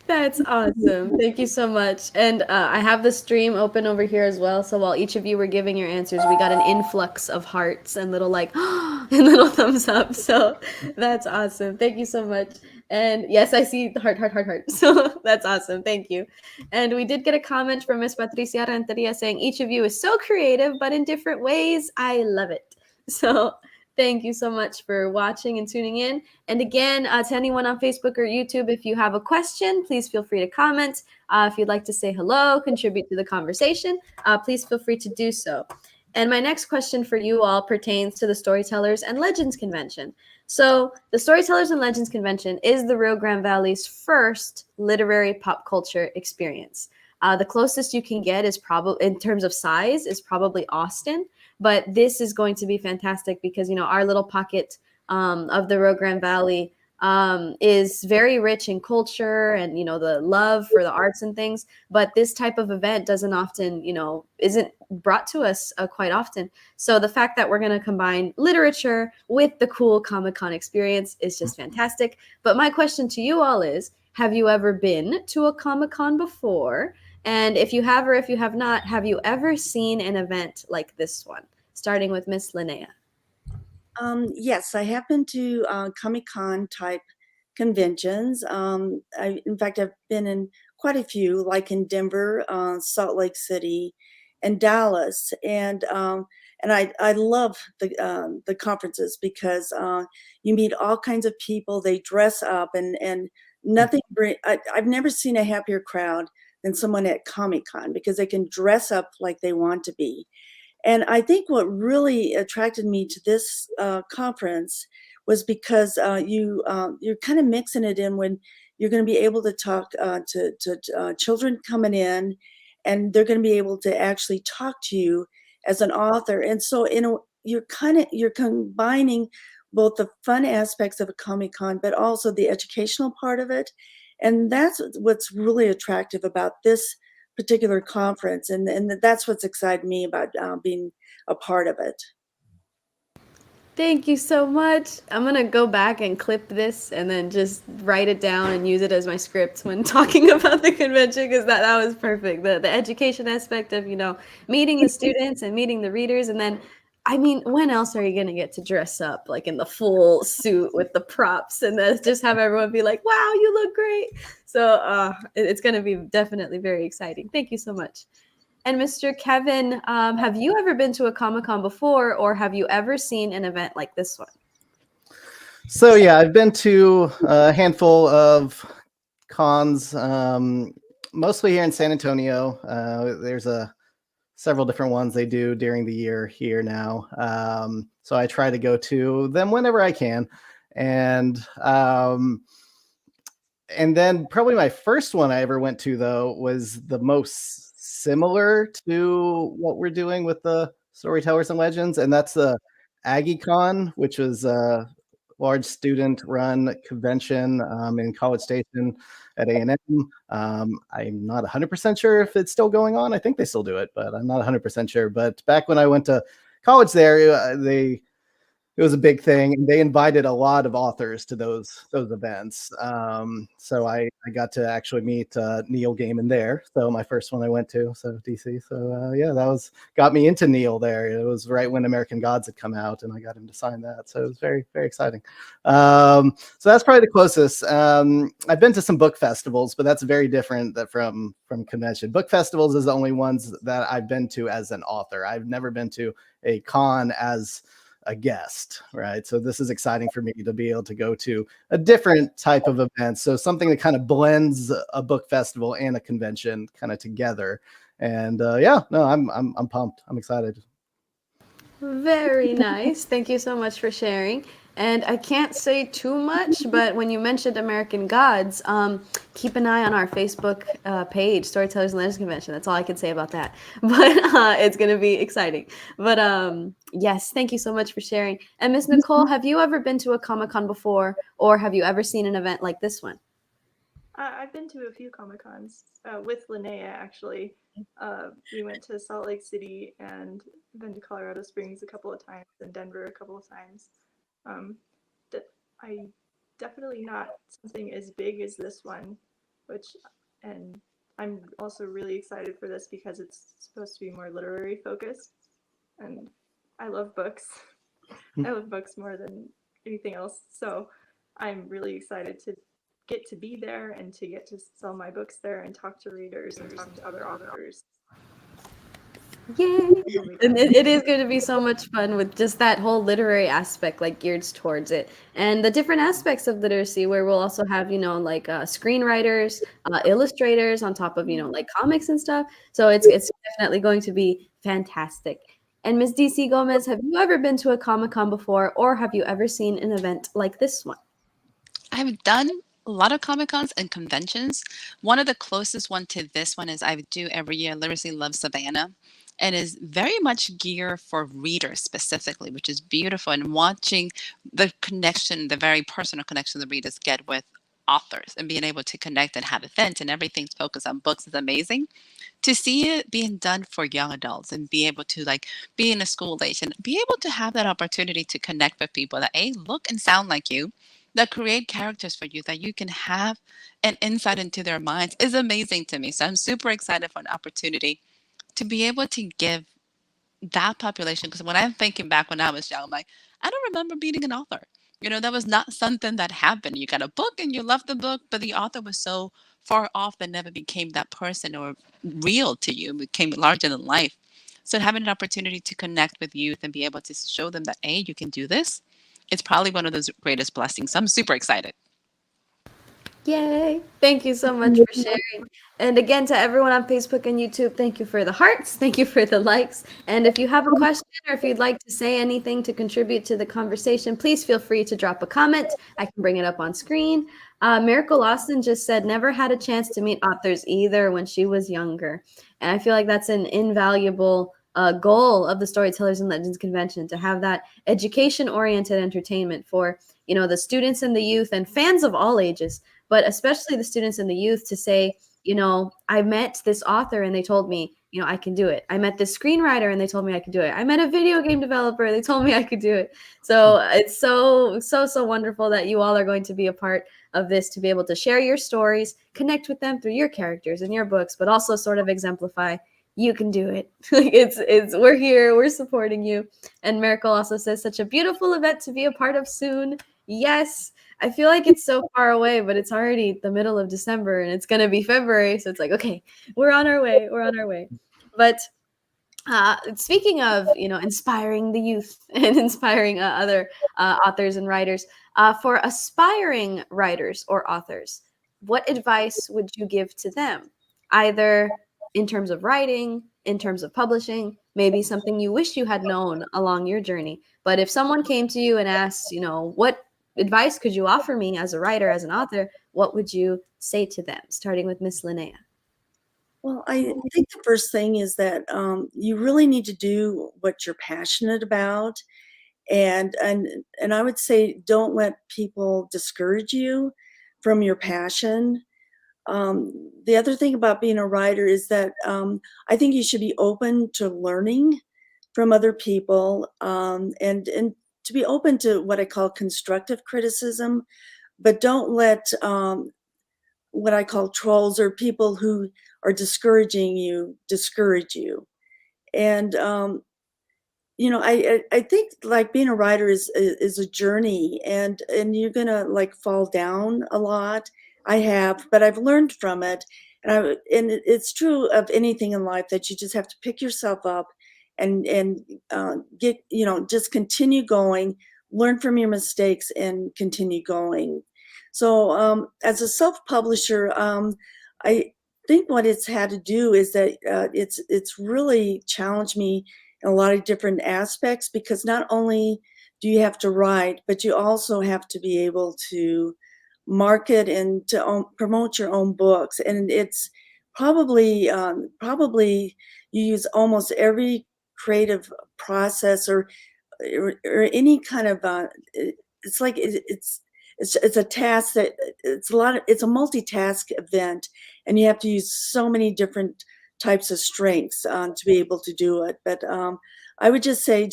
That's awesome. Thank you so much. And I have the stream open over here as well. So while each of you were giving your answers, we got an influx of hearts and little like and little thumbs up. So that's awesome. Thank you so much. And yes, I see the heart, heart, heart, heart. So that's awesome. Thank you. And we did get a comment from Miss Patricia Rentería saying each of you is so creative, but in different ways. I love it. So thank you so much for watching and tuning in. And again, to anyone on Facebook or YouTube, if you have a question, please feel free to comment. If you'd like to say hello, contribute to the conversation, please feel free to do so. And my next question for you all pertains to the Storytellers and Legends Convention. So the Storytellers and Legends Convention is the Rio Grande Valley's first literary pop culture experience. The closest you can get is probably, in terms of size, is probably Austin. But this is going to be fantastic because, you know, our little pocket of the Rio Grande Valley is very rich in culture and, you know, the love for the arts and things. But this type of event doesn't often, you know, isn't brought to us quite often. So the fact that we're going to combine literature with the cool Comic-Con experience is just fantastic. But my question to you all is, have you ever been to a Comic-Con before? And if you have or if you have not, have you ever seen an event like this one? Starting with Miss Linnea. Yes, I have been to Comic-Con type conventions. In fact, I've been in quite a few, like in Denver, Salt Lake City, and Dallas. And I love the conferences because you meet all kinds of people. They dress up and nothing. I've never seen a happier crowd than someone at Comic-Con because they can dress up like they want to be. And I think what really attracted me to this conference was because you're kind of mixing it in when you're going to be able to talk to children coming in, and they're going to be able to actually talk to you as an author. And so you're combining both the fun aspects of a Comic-Con, but also the educational part of it. And that's what's really attractive about this particular conference, and that's what's excited me about being a part of it. Thank you so much. I'm going to go back and clip this and then just write it down and use it as my script when talking about the convention because that was perfect. The education aspect of, you know, meeting the students and meeting the readers. And then, I mean, when else are you going to get to dress up like in the full suit with the props and then just have everyone be like, wow, you look great. So it's going to be definitely very exciting. Thank you so much. And Mr. Kevin, have you ever been to a Comic-Con before, or have you ever seen an event like this one? So yeah, I've been to a handful of cons, mostly here in San Antonio. There's several different ones they do during the year here now. So I try to go to them whenever I can. And then probably my first one I ever went to, though, was the most similar to what we're doing with the Storytellers and Legends, and that's the AggieCon, which was a large student-run convention in College Station at A&M. I'm not 100% sure if it's still going on. I think they still do it, but I'm not 100% sure. But back when I went to college there, they it was a big thing, and they invited a lot of authors to those events. So I got to actually meet Neil Gaiman there. So my first one I went to, so DC. So yeah, that got me into Neil there. It was right when American Gods had come out, and I got him to sign that. So it was very, very exciting. So that's probably the closest. I've been to some book festivals, but that's very different from convention. Book festivals is the only ones that I've been to as an author. I've never been to a con as a guest, right? So this is exciting for me to be able to go to a different type of event. So something that kind of blends a book festival and a convention kind of together. And yeah, no, I'm pumped. I'm excited. Very nice. Thank you so much for sharing. And I can't say too much, but when you mentioned American Gods, keep an eye on our Facebook page, Storytellers Legends Convention. That's all I can say about that. But it's going to be exciting. But yes, thank you so much for sharing. And Miss Nicole, have you ever been to a Comic-Con before, or have you ever seen an event like this one? I've been to a few Comic-Cons with Linnea, actually. We went to Salt Lake City and been to Colorado Springs a couple of times and Denver a couple of times. I definitely not something as big as this one, and I'm also really excited for this because it's supposed to be more literary focused, and I love books. I love books more than anything else, so I'm really excited to get to be there and to get to sell my books there and talk to readers and talk to other authors. Yay! And it is going to be so much fun with just that whole literary aspect, like geared towards it, and the different aspects of literacy, where we'll also have, like screenwriters, illustrators on top of, like comics and stuff. So it's definitely going to be fantastic. And Ms. DC Gomez, have you ever been to a Comic-Con before, or have you ever seen an event like this one? I've done a lot of Comic Cons and conventions. One of the closest one to this one is I do every year Literacy Loves Savannah, and is very much geared for readers specifically, which is beautiful. And watching the connection, the very personal connection the readers get with authors and being able to connect and have events and everything's focused on books is amazing. To see it being done for young adults and be able to be in a school age and be able to have that opportunity to connect with people that look and sound like you, that create characters for you, that you can have an insight into their minds is amazing to me. So I'm super excited for an opportunity to be able to give that population, because when I'm thinking back when I was young, I'm like, I don't remember being an author. That was not something that happened. You got a book and you loved the book, but the author was so far off that never became that person or real to you, became larger than life. So having an opportunity to connect with youth and be able to show them that, you can do this, it's probably one of those greatest blessings. So I'm super excited. Yay! Thank you so much for sharing. And again, to everyone on Facebook and YouTube, thank you for the hearts. Thank you for the likes. And if you have a question or if you'd like to say anything to contribute to the conversation, please feel free to drop a comment. I can bring it up on screen. Miracle Austin just said, never had a chance to meet authors either when she was younger. And I feel like that's an invaluable goal of the Storytellers and Legends Convention, to have that education-oriented entertainment for, the students and the youth and fans of all ages, but especially the students and the youth, to say, I met this author and they told me, I can do it. I met this screenwriter and they told me I could do it. I met a video game developer. They told me I could do it. So it's so wonderful that you all are going to be a part of this, to be able to share your stories, connect with them through your characters and your books, but also sort of exemplify you can do it. It's we're here, we're supporting you. And Miracle also says, such a beautiful event to be a part of soon. Yes, I feel like it's so far away, but it's already the middle of December and it's going to be February. So it's like, okay, we're on our way. We're on our way. But speaking of, inspiring the youth and inspiring other authors and writers, for aspiring writers or authors, what advice would you give to them? Either in terms of writing, in terms of publishing, maybe something you wish you had known along your journey. But if someone came to you and asked, what advice could you offer me as a writer, as an author, what would you say to them? Starting with Miss Linnea. Well, I think the first thing is that you really need to do what you're passionate about. And I would say, don't let people discourage you from your passion. The other thing about being a writer is that I think you should be open to learning from other people, and to be open to what I call constructive criticism, but don't let what I call trolls or people who are discouraging you discourage you. And I think like being a writer is a journey, and you're gonna like fall down a lot. I have, but I've learned from it, and it's true of anything in life that you just have to pick yourself up and get just continue going, learn from your mistakes, and continue going. So as a self-publisher, I think what it's had to do is that it's really challenged me in a lot of different aspects, because not only do you have to write, but you also have to be able to market and to promote your own books. And it's probably you use almost every creative process or any kind of it's like it's a task that it's a multitask event, and you have to use so many different types of strengths to be able to do it. But I would just say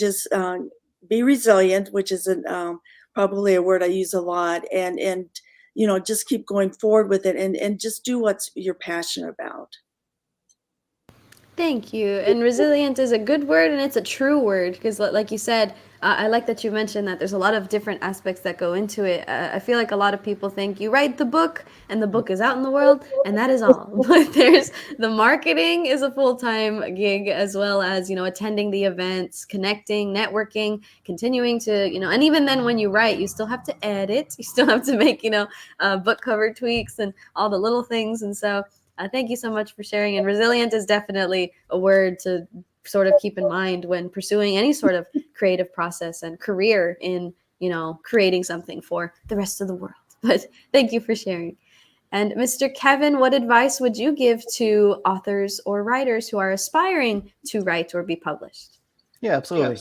be resilient, which is probably a word I use a lot, and just keep going forward with it, and just do what you're passionate about. Thank you. And resilient is a good word, and it's a true word, because like you said, I like that you mentioned that there's a lot of different aspects that go into it. I feel like a lot of people think you write the book and the book is out in the world and that is all. But there's the marketing is a full-time gig, as well as, attending the events, connecting, networking, continuing to, and even then when you write, you still have to edit, you still have to make, book cover tweaks and all the little things. And so thank you so much for sharing. And resilient is definitely a word to sort of keep in mind when pursuing any sort of creative process and career in, creating something for the rest of the world. But thank you for sharing. And Mr. Kevin, what advice would you give to authors or writers who are aspiring to write or be published? Yeah, absolutely.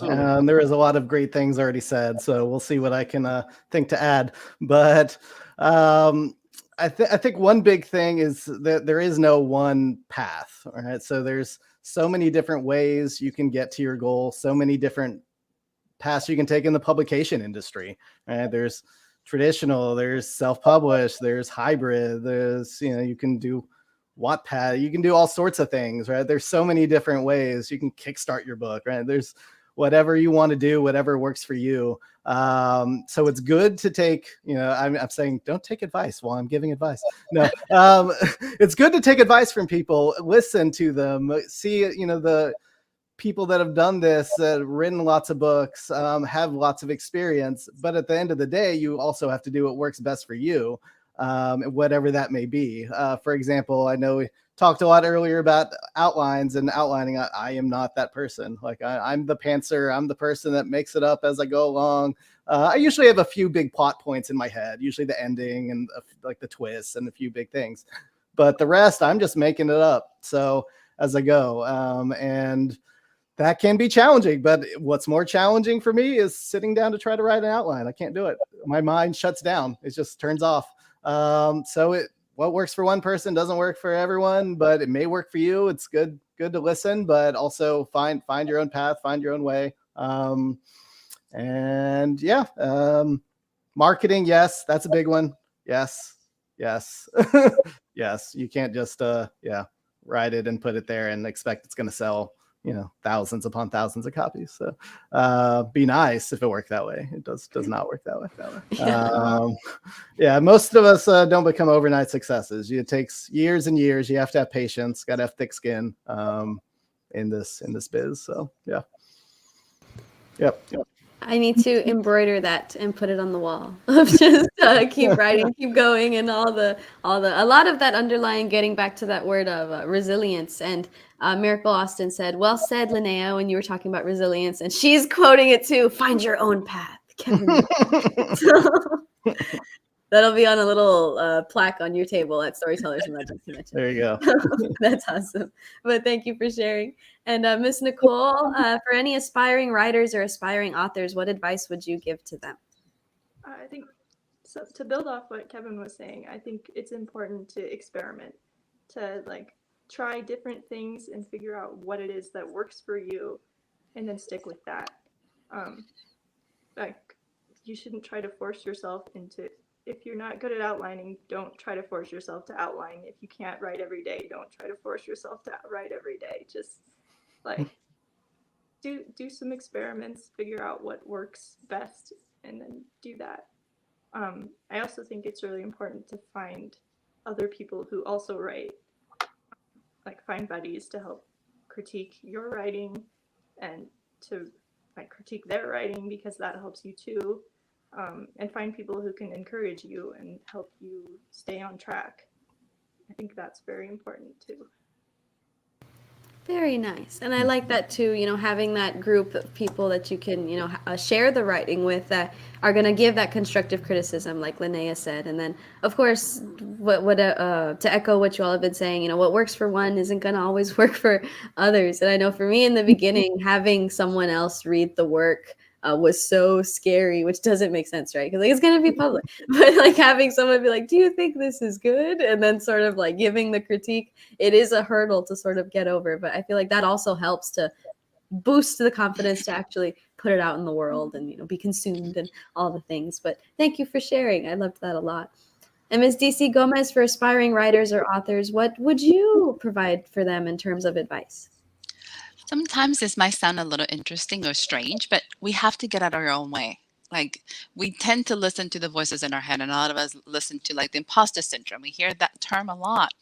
There is a lot of great things already said, so we'll see what I can think to add. But I think one big thing is that there is no one path. All right, so there's so many different ways you can get to your goal, so many different paths you can take in the publication industry. Right? There's traditional, there's self-published, there's hybrid, there's you can do Wattpad, you can do all sorts of things. Right? There's so many different ways you can kickstart your book. Right? There's whatever you want to do, whatever works for you. So it's good to take, I'm saying don't take advice while I'm giving advice. No, it's good to take advice from people, listen to them, see, the people that have done this, written lots of books, have lots of experience. But at the end of the day, you also have to do what works best for you, whatever that may be. For example, I know we talked a lot earlier about outlines and outlining. I am not that person. Like I'm the pantser. I'm the person that makes it up as I go along. I usually have a few big plot points in my head, usually the ending and like the twists and a few big things. But the rest, I'm just making it up. So as I go, and that can be challenging. But what's more challenging for me is sitting down to try to write an outline. I can't do it. My mind shuts down. It just turns off. What works for one person doesn't work for everyone, but it may work for you. It's good to listen, but also find your own path, find your own way. Marketing, yes, that's a big one. Yes. Yes. You can't just write it and put it there and expect it's going to sell thousands upon thousands of copies. So be nice if it worked that way. It does not work that way. Most of us don't become overnight successes. It takes years and years. You have to have patience, got to have thick skin in this biz. So Yep. I need to embroider that and put it on the wall. Just keep writing, keep going, and a lot of that underlying, getting back to that word of resilience. And Miracle Austin said, "Well said, Linnea," when you were talking about resilience, and she's quoting it too. Find your own path, Kevin. That'll be on a little plaque on your table at Storytellers and Legends Convention. There you go. That's awesome. But thank you for sharing. And Miss Nicole, for any aspiring writers or aspiring authors, what advice would you give to them? I think, so to build off what Kevin was saying, I think it's important to experiment, to try different things and figure out what it is that works for you, and then stick with that. like, you shouldn't try to force yourself into, if you're not good at outlining, don't try to force yourself to outline. If you can't write every day, don't try to force yourself to write every day. Just like do some experiments, figure out what works best, and then do that. I also think it's really important to find other people who also write, like find buddies to help critique your writing and to like critique their writing, because that helps you too. And find people who can encourage you and help you stay on track. I think that's very important too. Very nice. And I like that too, having that group of people that you can, share the writing with that are going to give that constructive criticism, like Linnea said. And then, of course, to echo what you all have been saying, what works for one isn't going to always work for others. And I know for me in the beginning, having someone else read the work was so scary, which doesn't make sense, right? Because it's going to be public. But like having someone be like, do you think this is good? And then sort of like giving the critique, it is a hurdle to sort of get over. But I feel like that also helps to boost the confidence to actually put it out in the world and, be consumed and all the things. But thank you for sharing. I loved that a lot. And Ms. DC Gomez, for aspiring writers or authors, what would you provide for them in terms of advice? Sometimes this might sound a little interesting or strange, but we have to get out of our own way. Like, we tend to listen to the voices in our head, and a lot of us listen to like the imposter syndrome. We hear that term a lot,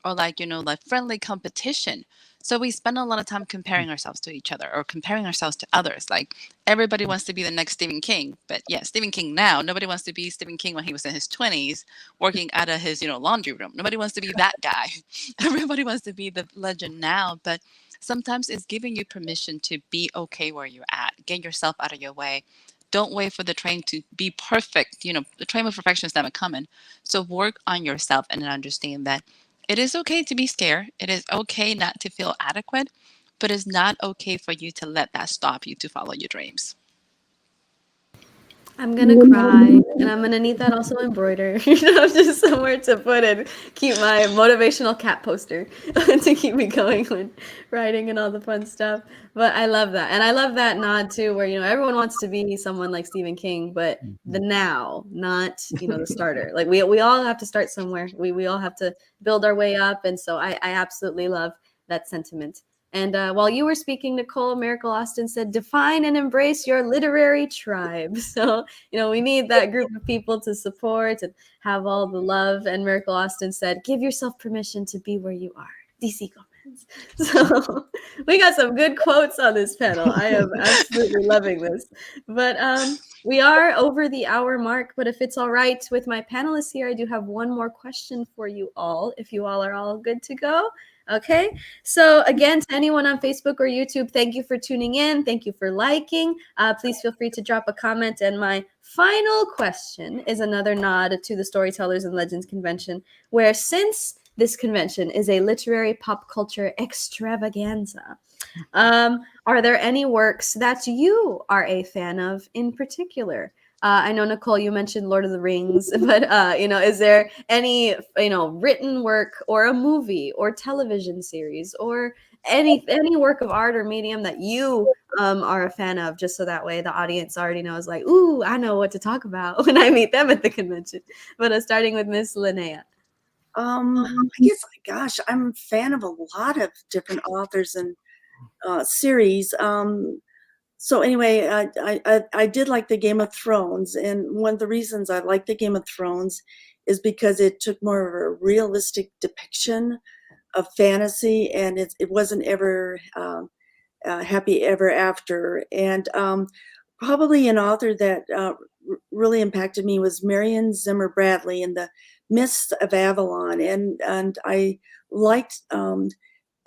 or like friendly competition. So we spend a lot of time comparing ourselves to each other or comparing ourselves to others. Like, everybody wants to be the next Stephen King, but yeah, Stephen King now. Nobody wants to be Stephen King when he was in his 20s working out of his laundry room. Nobody wants to be that guy. Everybody wants to be the legend now, but sometimes it's giving you permission to be okay where you're at. Get yourself out of your way. Don't wait for the train to be perfect. The train of perfection is never coming. So work on yourself and understand that it is okay to be scared. It is okay not to feel adequate, but it's not okay for you to let that stop you to follow your dreams. I'm gonna cry, and I'm gonna need that also embroidered, just somewhere to put it. Keep my motivational cat poster to keep me going when writing and all the fun stuff. But I love that, and I love that nod too, where everyone wants to be someone like Stephen King, but the now, not the starter. Like we all have to start somewhere. We all have to build our way up, and so I absolutely love that sentiment. And while you were speaking, Nicole, Miracle Austin said, define and embrace your literary tribe. So, we need that group of people to support and have all the love. And Miracle Austin said, give yourself permission to be where you are. DC Gomez. So we got some good quotes on this panel. I am absolutely loving this. But we are over the hour mark. But if it's all right with my panelists here, I do have one more question for you all, if you all are all good to go. Okay, so again, to anyone on Facebook or YouTube, thank you for tuning in. Thank you for liking. Please feel free to drop a comment. And my final question is another nod to the Storytellers and Legends Convention, where since this convention is a literary pop culture extravaganza, are there any works that you are a fan of in particular? I know, Nicole, you mentioned Lord of the Rings, but, is there any, written work or a movie or television series or any work of art or medium that you are a fan of, just so that way the audience already knows, like, ooh, I know what to talk about when I meet them at the convention. But starting with Miss Linnea. I guess, gosh, I'm a fan of a lot of different authors and series. So anyway, I did like the Game of Thrones, and one of the reasons I like the Game of Thrones is because it took more of a realistic depiction of fantasy, and it wasn't ever happy ever after. And probably an author that really impacted me was Marion Zimmer Bradley in The Mists of Avalon, and I liked.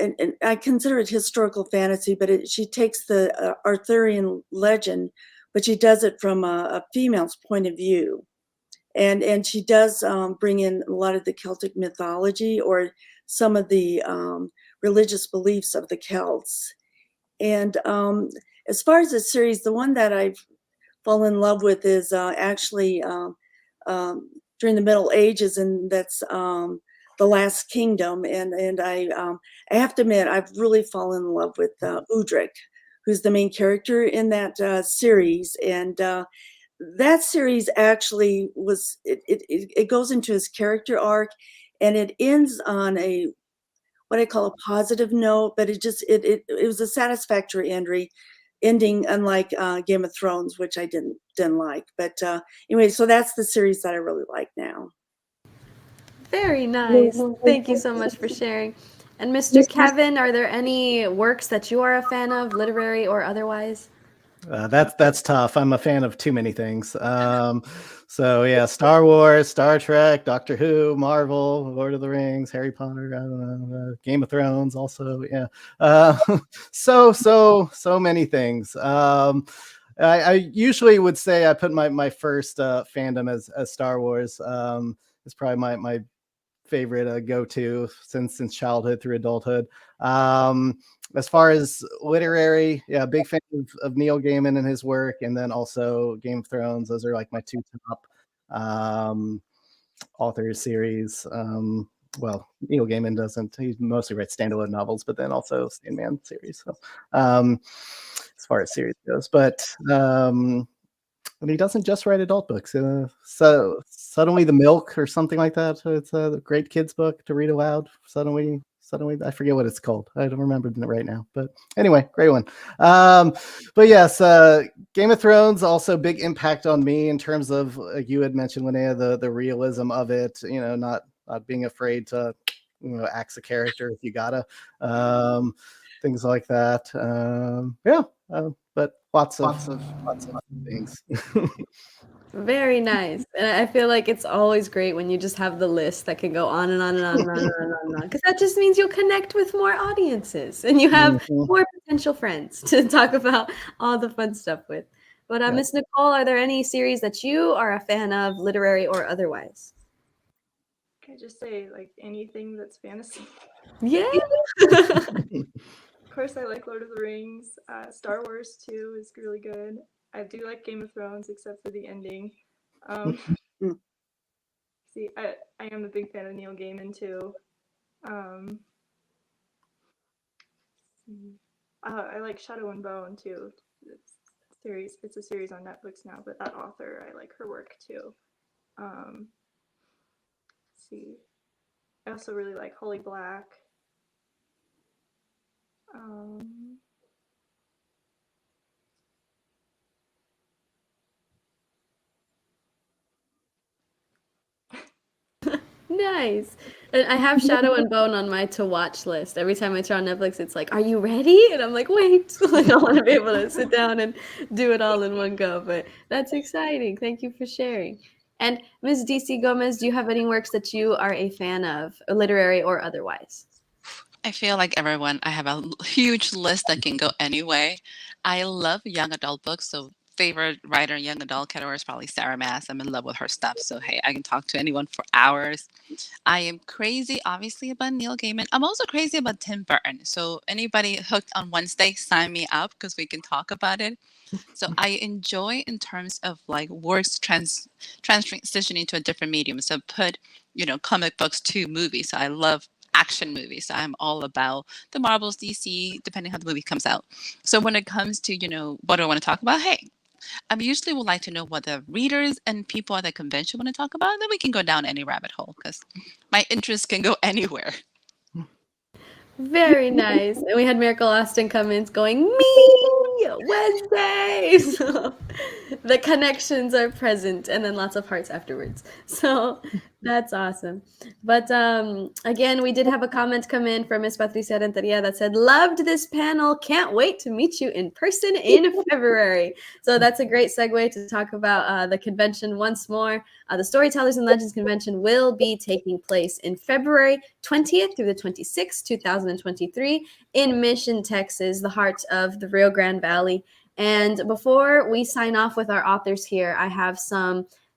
And I consider it historical fantasy, but she takes the Arthurian legend, but she does it from a female's point of view. And she does bring in a lot of the Celtic mythology or some of the religious beliefs of the Celts. And as far as the series, the one that I've fallen in love with is actually during the Middle Ages, and that's The Last Kingdom. And I have to admit, I've really fallen in love with Udric, who's the main character in that series. And that series actually was, it goes into his character arc, and it ends on what I call a positive note, but it was a satisfactory ending, unlike Game of Thrones, which I didn't like. But anyway, so that's the series that I really like now. Very nice. Thank you so much for sharing. And Mr. Kevin, are there any works that you are a fan of, literary or otherwise? That's tough. I'm a fan of too many things. So yeah, Star Wars, Star Trek, Doctor Who, Marvel, Lord of the Rings, Harry Potter, I don't know, Game of Thrones also. Yeah. So many things. I usually would say I put my first fandom as Star Wars. It's probably my favorite go-to since childhood through adulthood. As far as literary, yeah, big fan of Neil Gaiman and his work, and then also Game of Thrones. Those are like my two top authors series. Well, Neil Gaiman doesn't. He mostly writes standalone novels, but then also Sandman series. So as far as series goes, but and he doesn't just write adult books. So Suddenly the Milk or something like that. It's a great kids book to read aloud. Suddenly, I forget what it's called. I don't remember it right now. But anyway, great one. But yes, Game of Thrones also big impact on me in terms of, like you had mentioned, Linnea, the realism of it. Not being afraid to axe a character if you gotta. Things like that. But lots of things. Very nice. And I feel like it's always great when you just have the list that can go on and on and on and on and on and on, because that just means you'll connect with more audiences and you have more potential friends to talk about all the fun stuff with. But Miss Nicole, are there any series that you are a fan of, literary or otherwise? Can I just say, like, anything that's fantasy? Yeah. Of course, I like Lord of the Rings. Star Wars too is really good. I do like Game of Thrones, except for the ending. See, I am a big fan of Neil Gaiman too. I like Shadow and Bone too. It's a series on Netflix now, but that author, I like her work too. See, I also really like Holly Black. Nice. And I have Shadow and Bone on my to watch list. Every time I turn on Netflix, it's like, are you ready? And I'm like, wait. Like, I want to be able to sit down and do it all in one go. But that's exciting. Thank you for sharing. And Ms. DC Gomez, do you have any works that you are a fan of, literary or otherwise? I feel like everyone, I have a huge list that can go any way. I love young adult books. So favorite writer in young adult category is probably Sarah Maas. I'm in love with her stuff. So hey, I can talk to anyone for hours. I am crazy, obviously, about Neil Gaiman. I'm also crazy about Tim Burton. So anybody hooked on Wednesday, sign me up because we can talk about it. So I enjoy in terms of like works transitioning to a different medium. So put, comic books to movies. So I love action movies. So I'm all about the Marvels, DC, depending how the movie comes out. So when it comes to, what do I want to talk about? Hey, I usually would like to know what the readers and people at the convention want to talk about. And then we can go down any rabbit hole because my interests can go anywhere. Very nice. And we had Miracle Austin come in going, me, Wednesday. So the connections are present, and then lots of hearts afterwards. So that's awesome. But again, we did have a comment come in from Miss Patricia Rentería that said, loved this panel. Can't wait to meet you in person in February. So that's a great segue to talk about the convention once more. The Storytellers and Legends Convention will be taking place in February 20th through the 26th, 2023 in Mission, Texas, the heart of the Rio Grande Valley. And before we sign off with our authors here, I have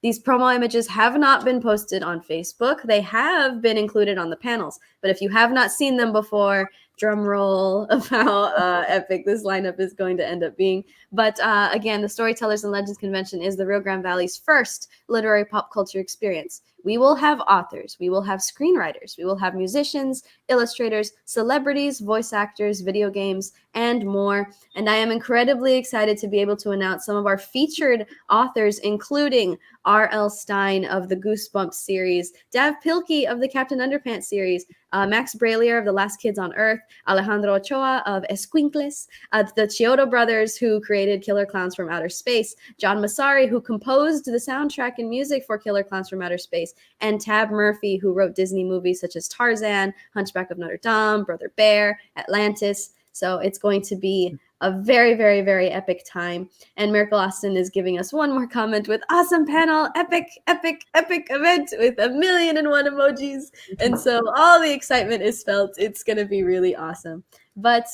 these promo images have not been posted on Facebook. They have been included on the panels. But if you have not seen them before, drum roll of how epic this lineup is going to end up being. But again, the Storytellers and Legends Convention is the Rio Grande Valley's first literary pop culture experience. we will have authors, we will have screenwriters, we will have musicians, illustrators, celebrities, voice actors, video games, and more. And I am incredibly excited to be able to announce some of our featured authors, including R.L. Stine of the Goosebumps series, Dav Pilkey of the Captain Underpants series, Max Bralier of The Last Kids on Earth, Alejandro Ochoa of Esquinkles, the Chiodo brothers who created Killer Clowns from Outer Space, John Massari who composed the soundtrack and music for Killer Clowns from Outer Space, and Tab Murphy who wrote Disney movies such as Tarzan, Hunchback of Notre Dame, Brother Bear, Atlantis. So it's going to be a very, very, very epic time. And Miracle Austin is giving us one more comment with awesome panel, epic, epic, epic event with 1,000,001 emojis. And so all the excitement is felt. It's going to be really awesome. But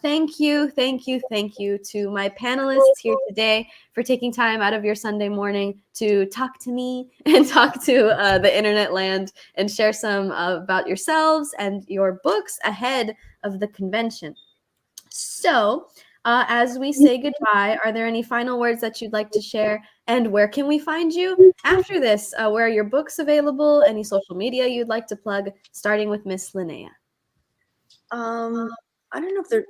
thank you to my panelists here today for taking time out of your Sunday morning to talk to me and talk to the internet land and share some about yourselves and your books ahead of the convention. So, as we say goodbye, are there any final words that you'd like to share? And where can we find you after this? Where are your books available? Any social media you'd like to plug? Starting with Miss Linnea. I don't know if there.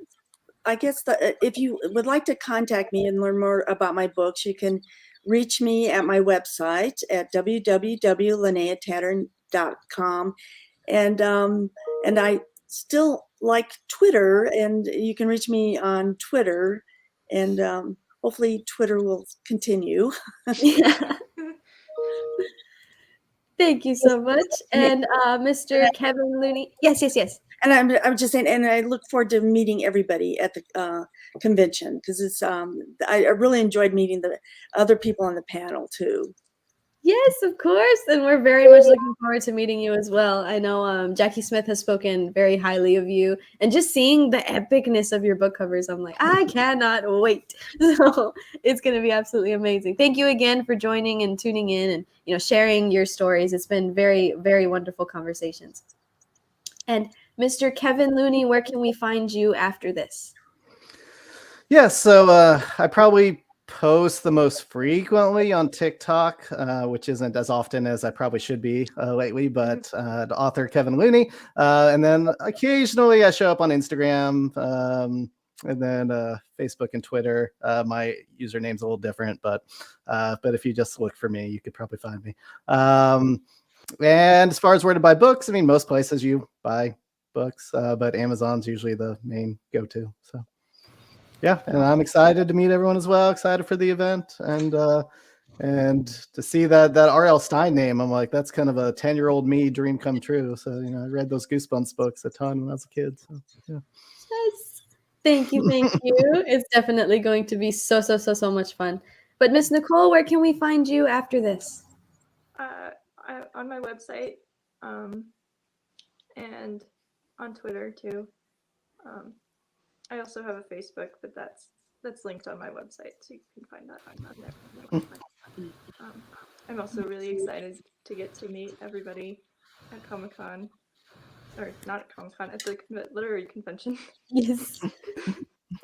I guess if you would like to contact me and learn more about my books, you can reach me at my website at www.linneatanner.com, and I still like Twitter, and you can reach me on Twitter, and hopefully Twitter will continue. Thank you so much. And Mr. Kevin Looney. Yes. And I'm just saying, and I look forward to meeting everybody at the convention, because it's I really enjoyed meeting the other people on the panel too. Yes, of course. And we're very much looking forward to meeting you as well. I know Jackie Smith has spoken very highly of you, and just seeing the epicness of your book covers, I'm like, I cannot wait. So it's going to be absolutely amazing. Thank you again for joining and tuning in and, sharing your stories. It's been very, very wonderful conversations. And Mr. Kevin Looney, where can we find you after this? Yes, so I probably post the most frequently on TikTok, which isn't as often as I probably should be lately, but the author Kevin Looney. And then occasionally I show up on Instagram, and then Facebook and Twitter. My username's a little different, but if you just look for me, you could probably find me. And as far as where to buy books, I mean, most places you buy books, but Amazon's usually the main go-to. So yeah, and I'm excited to meet everyone as well. Excited for the event, and to see that R.L. Stine name. I'm like, that's kind of a 10-year-old me dream come true. So I read those Goosebumps books a ton when I was a kid. So yeah. Yes. Thank you. It's definitely going to be so much fun. But Miss Nicole, where can we find you after this? On my website, and on Twitter too. I also have a Facebook, but that's linked on my website, so you can find that on there. I'm also really excited to get to meet everybody at Comic-Con, or not at Comic-Con, at the literary convention. Yes.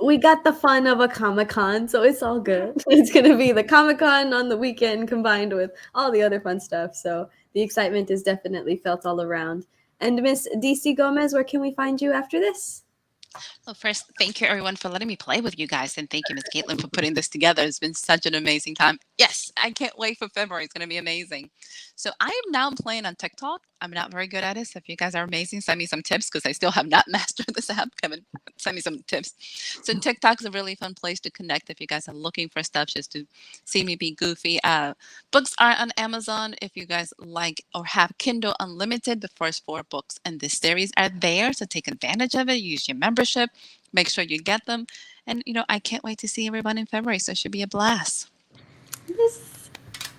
We got the fun of a Comic-Con, so it's all good. It's going to be the Comic-Con on the weekend combined with all the other fun stuff. So the excitement is definitely felt all around. And Miss DC Gomez, where can we find you after this? Well, first, thank you everyone for letting me play with you guys, and thank you, Ms. Katelynn, for putting this together. It's been such an amazing time. Yes, I can't wait for February. It's going to be amazing. So I am now playing on TikTok. I'm not very good at it, so if you guys are amazing, send me some tips, because I still have not mastered this app. Kevin, send me some tips. So TikTok is a really fun place to connect if you guys are looking for stuff just to see me be goofy. Books are on Amazon. If you guys like or have Kindle Unlimited, the first 4 books in this series are there, so take advantage of it. Use your membership. Make sure you get them. And, I can't wait to see everyone in February, so it should be a blast. Yes.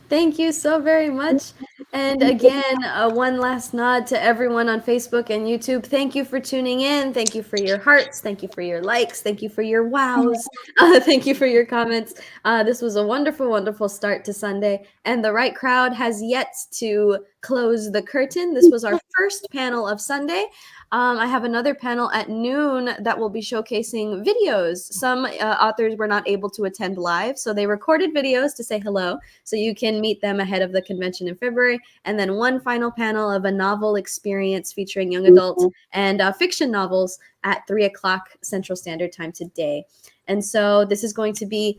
Thank you so very much. And again, one last nod to everyone on Facebook and YouTube. Thank you for tuning in. Thank you for your hearts. Thank you for your likes. Thank you for your wows. Thank you for your comments. This was a wonderful, wonderful start to Sunday. And the right crowd has yet to close the curtain. This was our first panel of Sunday. I have another panel at noon that will be showcasing videos. Some authors were not able to attend live, so they recorded videos to say hello, so you can meet them ahead of the convention in February. And then one final panel of a novel experience featuring young adult and fiction novels at 3 o'clock Central Standard Time today. And so this is going to be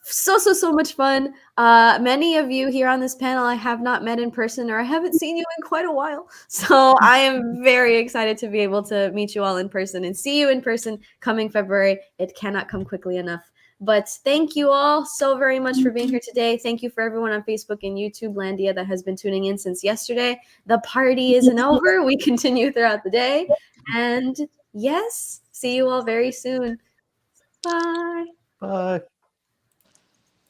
so much fun. Many of you here on this panel I have not met in person, or I haven't seen you in quite a while. So I am very excited to be able to meet you all in person and see you in person coming February. It cannot come quickly enough. But thank you all so very much for being here today. Thank you for everyone on Facebook and YouTube Landia that has been tuning in since yesterday. The party isn't over. We continue throughout the day. And yes, see you all very soon. Bye. Bye.